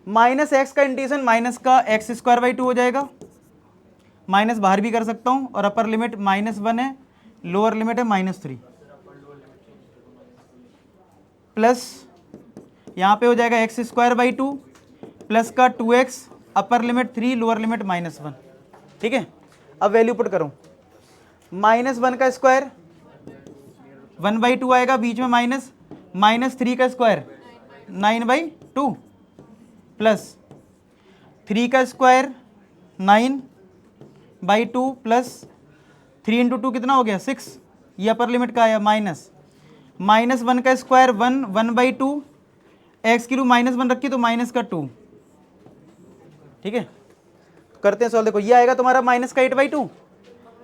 -x का इंटीग्रेशन माइनस का x² / 2 हो जाएगा, माइनस बाहर भी कर सकता हूँ, और अपर लिमिट -1 है, लोअर लिमिट है -3, प्लस यहाँ पे हो जाएगा x² / 2 प्लस का 2x, upper limit 3, lower limit -1। ठीक है, अब वैल्यू पुट करो, -1 का स्क्वायर 1/2 आएगा, बीच में माइनस, -3 का स्क्वायर 9/2 प्लस 3 का स्क्वायर 9/2 प्लस 3 × 2 कितना हो गया 6, ये अपर लिमिट का आया, -1 का स्क्वायर 1/2, x की -1 रखी तो -2। ठीक है, करते हैं सॉल्व। देखो ये आएगा तुम्हारा -8/2,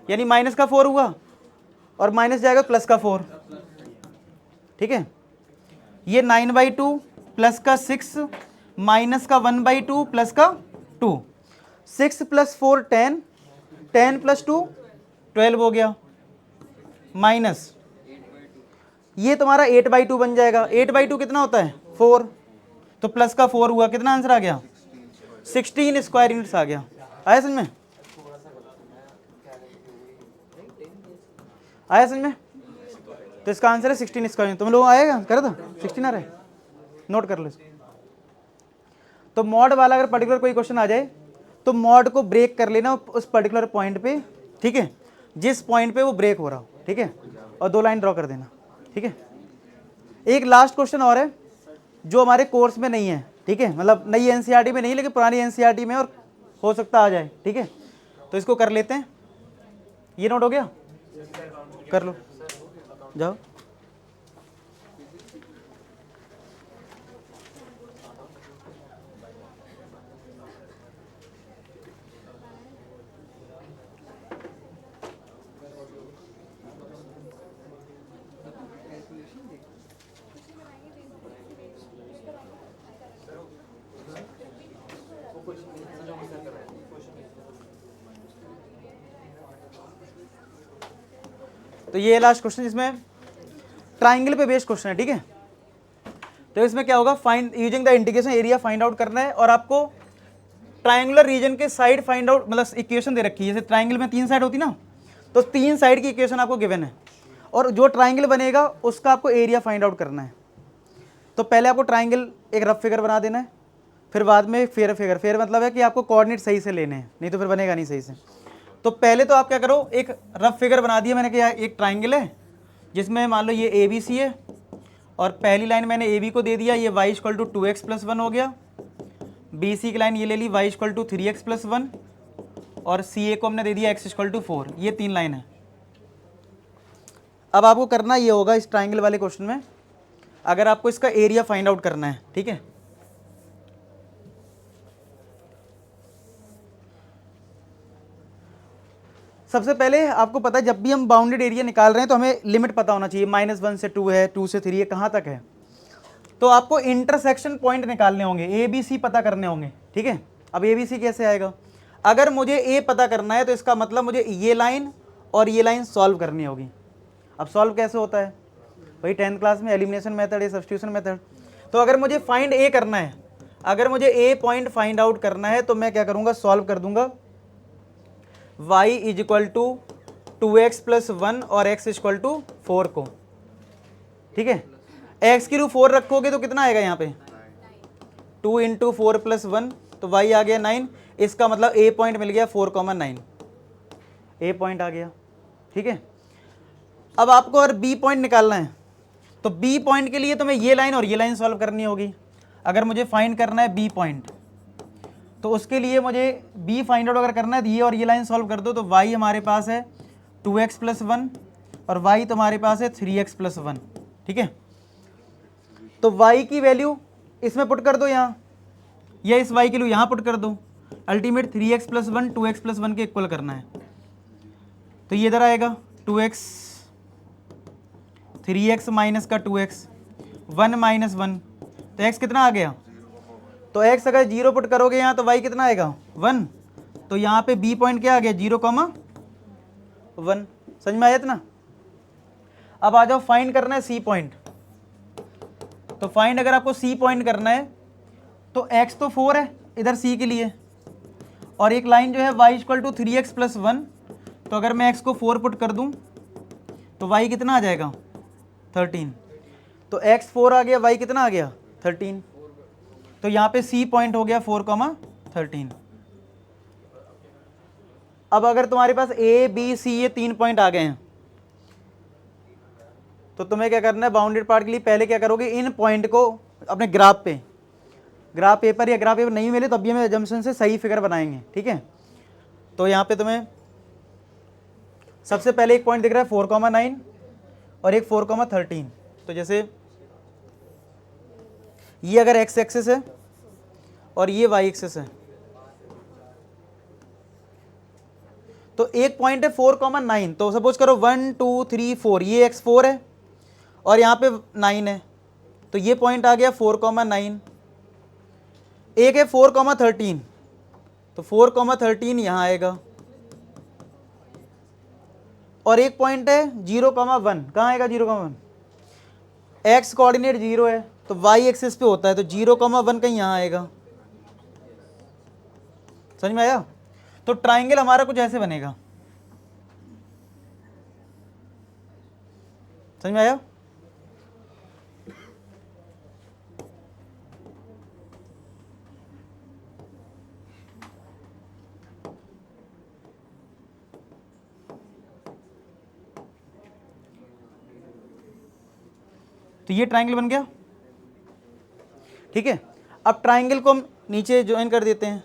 यानी -4 हुआ, और माइनस जाएगा +4। ठीक है, ये 9/2 प्लस का 6 माइनस का 1/2 प्लस का 2, 6 + 4 10, 10 + 2 12 हो गया, माइनस ये तुम्हारा 8/2 बन जाएगा, 8/2 कितना होता है 4, तो प्लस का 4 हुआ, कितना आंसर आ गया 16 स्क्वायर यूनिट्स आ गया। आया समझ में, आया समझ में, तो इसका आंसर है 16 स्क्वायर। तुम लोग आएगा कर दो, 16 आ रहा है, नोट कर लो इसको। तो मॉड वाला अगर पर्टिकुलर कोई क्वेश्चन आ जाए तो मॉड को ब्रेक कर लेना उस पर्टिकुलर पॉइंट पे, ठीक है, जिस पॉइंट पे वो ब्रेक हो रहा हो, ठीक है, और 2 लाइन ड्रॉ कर देना। ठीक है, एक लास्ट क्वेश्चन और है जो हमारे कोर्स में नहीं है, ठीक है, मतलब नई एनसीईआरटी में नहीं, लेकिन पुरानी एनसीईआरटी में, और हो सकता आ जाए। ठीक है, तो इसको कर लेते हैं, ये नोट हो गया, कर लो, जाओ। तो ये लास्ट क्वेश्चन जिसमें ट्राइंगल पे बेस्ड क्वेश्चन है। ठीक है, तो इसमें क्या होगा, find using the integration area find out करना है, और आपको ट्राइंगुलर रीजन के साइड फाइंड आउट, मतलब इक्वेशन दे रखी है, जैसे ट्राइंगल में 3 साइड होती ना, तो 3 साइड की इक्वेशन आपको गिवन है, और जो ट्राइंगल बनेगा उसका आपको एरिया फाइंड आउट करना है। तो पहले आपको ट्राइंगल एक रफ फिगर बना देना है, फिर बाद में फेयर फिगर। फेयर मतलब है कि आपको कोऑर्डिनेट सही से लेने हैं, नहीं तो फिर बनेगा नहीं सही से। तो पहले तो आप क्या करो, एक रफ फिगर बना दिया मैंने कि एक ट्राइंगल है जिसमें मान लो ये ABC है, और पहली लाइन मैंने AB को दे दिया, ये y = 2x + 1 हो गया, BC की लाइन ये ले ली y = 3x + 1, और CA को हमने दे दिया x = 4। ये 3 लाइन है। अब आपको करना ये होगा इस ट्राइंगल वाले क्वेश्चन में, अगर आपको इसका एरिया फाइंड आउट करना है, ठीक है, सबसे पहले आपको पता है जब भी हम बाउंडेड एरिया निकाल रहे हैं तो हमें लिमिट पता होना चाहिए, -1 से 2 है, 2 से 3 है, कहाँ तक है। तो आपको इंटरसेक्शन पॉइंट निकालने होंगे, ABC पता करने होंगे। ठीक है, अब ABC कैसे आएगा, अगर मुझे A पता करना है तो इसका मतलब मुझे ये लाइन और ये लाइन सॉल्व करनी होगी। अब सॉल्व कैसे होता है, वही 10th क्लास में एलिमिनेशन मेथड या सब्स्टिट्यूशन मेथड। तो अगर मुझे फाइंड A करना है, अगर मुझे A पॉइंट फाइंड आउट करना है तो मैं क्या करूँगा, सॉल्व कर दूंगा y = 2x + 1 और x = 4 को। ठीक है, x की 4 रखोगे तो कितना आएगा यहाँ पे 2 × 4 + 1, तो y आ गया 9। इसका मतलब A पॉइंट मिल गया 4,9, A पॉइंट आ गया। ठीक है, अब आपको अगर B पॉइंट निकालना है तो B पॉइंट के लिए तुम्हें ये लाइन और ये लाइन सॉल्व करनी होगी। अगर मुझे फाइंड करना है B पॉइंट तो उसके लिए मुझे B फाइंड आउट अगर करना है तो ये और ये लाइन सॉल्व कर दो, तो y हमारे पास है 2x + 1 और y तुम्हारे पास है 3x + 1। ठीक है, तो y की वैल्यू इसमें पुट कर दो यहाँ, या इस y की वैल्यू यहाँ पुट कर दो। Ultimate 3x plus 1 2x plus 1 के इक्वल करना है, तो ये इधर आएगा 2x 3x माइनस का 2x 1 माइनस 1, तो x कितना आ गया, तो x अगर 0 पुट करोगे यहाँ तो y कितना आएगा 1, तो यहाँ पे b पॉइंट क्या आ गया 0,1। समझ में आया ना। अब आ जाओ फाइंड करना है c पॉइंट। तो फाइंड अगर आपको c पॉइंट करना है तो x तो 4 है इधर c के लिए, और एक लाइन जो है y equal to 3x plus 1, तो अगर मैं x को 4 पुट कर दूं तो y कितना आ जाएगा 13, तो x 4 आ गया, y कितना आ गया 13, तो यहाँ पे c पॉइंट हो गया 4,13। अब अगर तुम्हारे पास a b c ये 3 पॉइंट आ गए हैं तो तुम्हें क्या करना है, बाउंडेड पार्ट के लिए पहले क्या करोगे, इन पॉइंट को अपने ग्राफ पेपर या ग्राफ पेपर नहीं मिले तो अभी हमें एजम्पशन से सही फिगर बनाएंगे, ठीक है। तो यहाँ पे तुम्हें सबसे पहले एक पॉइंट दिख रहा है 4,9 और एक 4,13, तो जैसे ये अगर x एक्सिस है और ये y एक्सिस है, तो एक पॉइंट है 4,9, तो सपोज करो 1 2 3 4, ये x4 है और यहाँ पे 9 है, तो ये पॉइंट आ गया 4,9। एक है 4,13, तो 4,13 यहाँ आएगा, और एक पॉइंट है 0,1, कहाँ आएगा 0,1, x कोऑर्डिनेट 0 है तो y एक्सिस पे होता है, तो 0,1 कहीं यहाँ आएगा। समझ में आया। तो ट्राइंगल हमारा कुछ ऐसे बनेगा, समझ में आया। तो ये ट्राइंगल बन गया, ठीक है। अब ट्राइंगल को हम नीचे ज्वाइन कर देते हैं,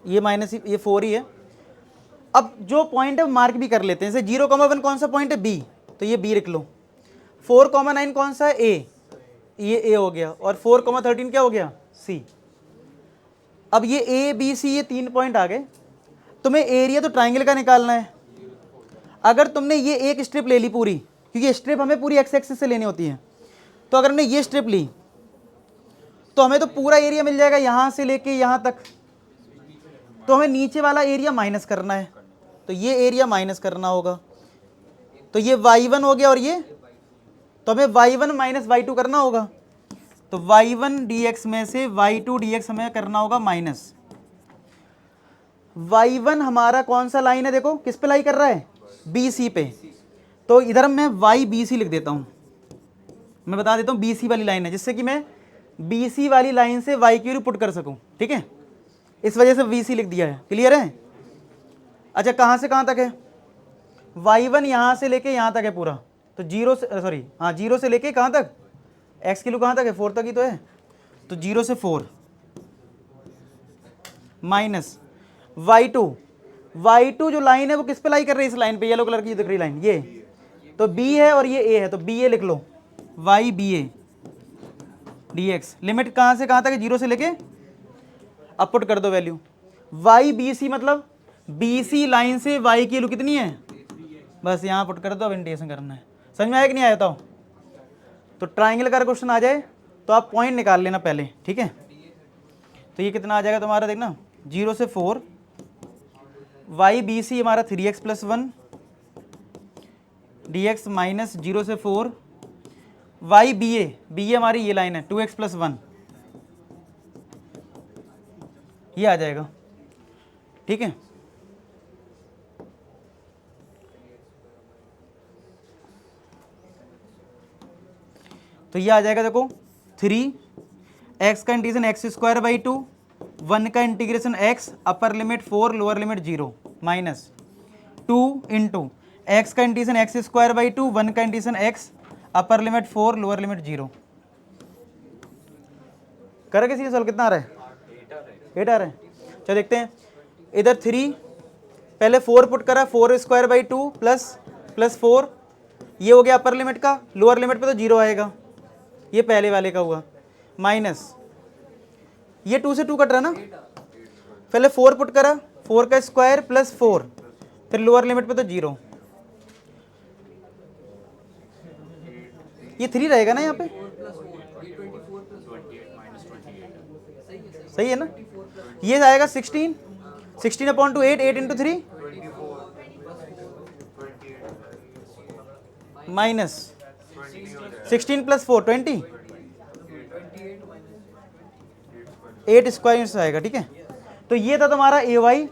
ये माइनस ये 4 ही है। अब जो पॉइंट है मार्क भी कर लेते हैं, जैसे 0,1 कौन सा पॉइंट है b, तो ये b लिख लो। 4,9 कौन सा है a, ये a हो गया, और 4,13 क्या हो गया c। अब ये a b c ये 3 पॉइंट आ गए, तुम्हें एरिया तो ट्राइंगल का निकालना है। अगर तुमने ये एक स्ट्रिप ले ली पूरी, क्योंकि स्ट्रिप हमें पूरी एक्स एक्सिस से लेनी होती है, तो अगर हमने ये स्ट्रिप ली तो हमें तो पूरा एरिया मिल जाएगा यहाँ से लेके यहाँ तक, तो हमें नीचे वाला एरिया माइनस करना है, तो ये एरिया माइनस करना होगा, तो ये y1 हो गया, और ये तो हमें y1 माइनस y2 करना होगा, तो y1 dx में से y2 dx हमें करना होगा माइनस। y1 हमारा कौन सा लाइन है, देखो किस पे लाई कर रहा है, BC पे, तो इधर मैं YBC लिख देता हूँ, मैं बता देता हूँ BC वाली लाइन है, जिससे कि मैं BC वाली लाइन से y की वैल्यू पुट कर सकूँ, ठीक है। इस वजह से BC लिख दिया है, क्लियर है। अच्छा कहाँ से कहाँ तक है, y1 यहाँ से लेके यहाँ तक है पूरा, तो 0 से सॉरी हाँ 0 से लेके कहाँ तक, x की वैल्यू कहाँ तक है 4 तक ही तो है, तो 0 से 4 माइनस y2 जो लाइन है वो किस पे लाई कर रही है, इस लाइन पे, येलो कलर की दिख रही लाइन, ये तो b है और ये a है, तो BA लिख लो, YBA dx। लिमिट कहाँ से कहाँ तक है, 0 से लेके, अब पुट कर दो वैल्यू। YBC मतलब BC लाइन से y की वैल्यू कितनी है, बस यहाँ पुट कर दो, अब इंटीग्रेशन करना है। समझ में आया कि नहीं आया, बताओ। तो ट्राइंगल का क्वेश्चन आ जाए तो आप पॉइंट निकाल लेना पहले, ठीक है। तो ये कितना आ जाएगा तुम्हारा, देखना 0 से 4, YBC हमारा 3x प्लस 1 dx माइनस 0 से 4, YBA हमारी ये लाइन है 2x प्लस 1, ये आ जाएगा, ठीक है। तो ये आ जाएगा, देखो 3x का इंटीग्रेशन एक्स स्क्वायर बाई 2, 1 का integration x upper limit 4 lower limit 0 minus 2 into x का इंटीग्रेशन एक्स स्क्वायर बाई 2, 1 का integration x upper limit 4 lower limit 0। करें किसी सॉल्व, कितना आ रहा है 8 आ रहा है। चलो देखते हैं, इधर 3 पहले 4 पुट करा, 4 स्क्वायर बाई 2 प्लस 4, ये हो गया अपर लिमिट का, लोअर लिमिट पे तो 0 आएगा, ये पहले वाले का हुआ, माइनस ये 2 से 2 कट रहा ना, पहले 4 पुट करा, 4 का स्क्वायर प्लस 4, फिर लोअर लिमिट पे तो 0, ये 3 रहेगा ना यहाँ पे, सही है ना। ये आएगा 16, 16 upon two 8, 8 into 3 minus 16 plus 4 20, 8 square से आएगा, ठीक है। तो ये था तुम्हारा AY,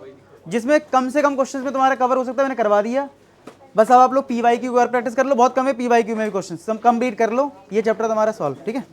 जिसमें कम से कम क्वेश्चंस में तुम्हारा कवर हो सकता है, मैंने करवा दिया। बस अब आप लोग PYQ की और प्रैक्टिस कर लो, बहुत कम है PYQ में भी क्वेश्चंस, तुम कंप्लीट कर लो, ये चैप्टर तुम्हारा सॉल्व, ठीक है।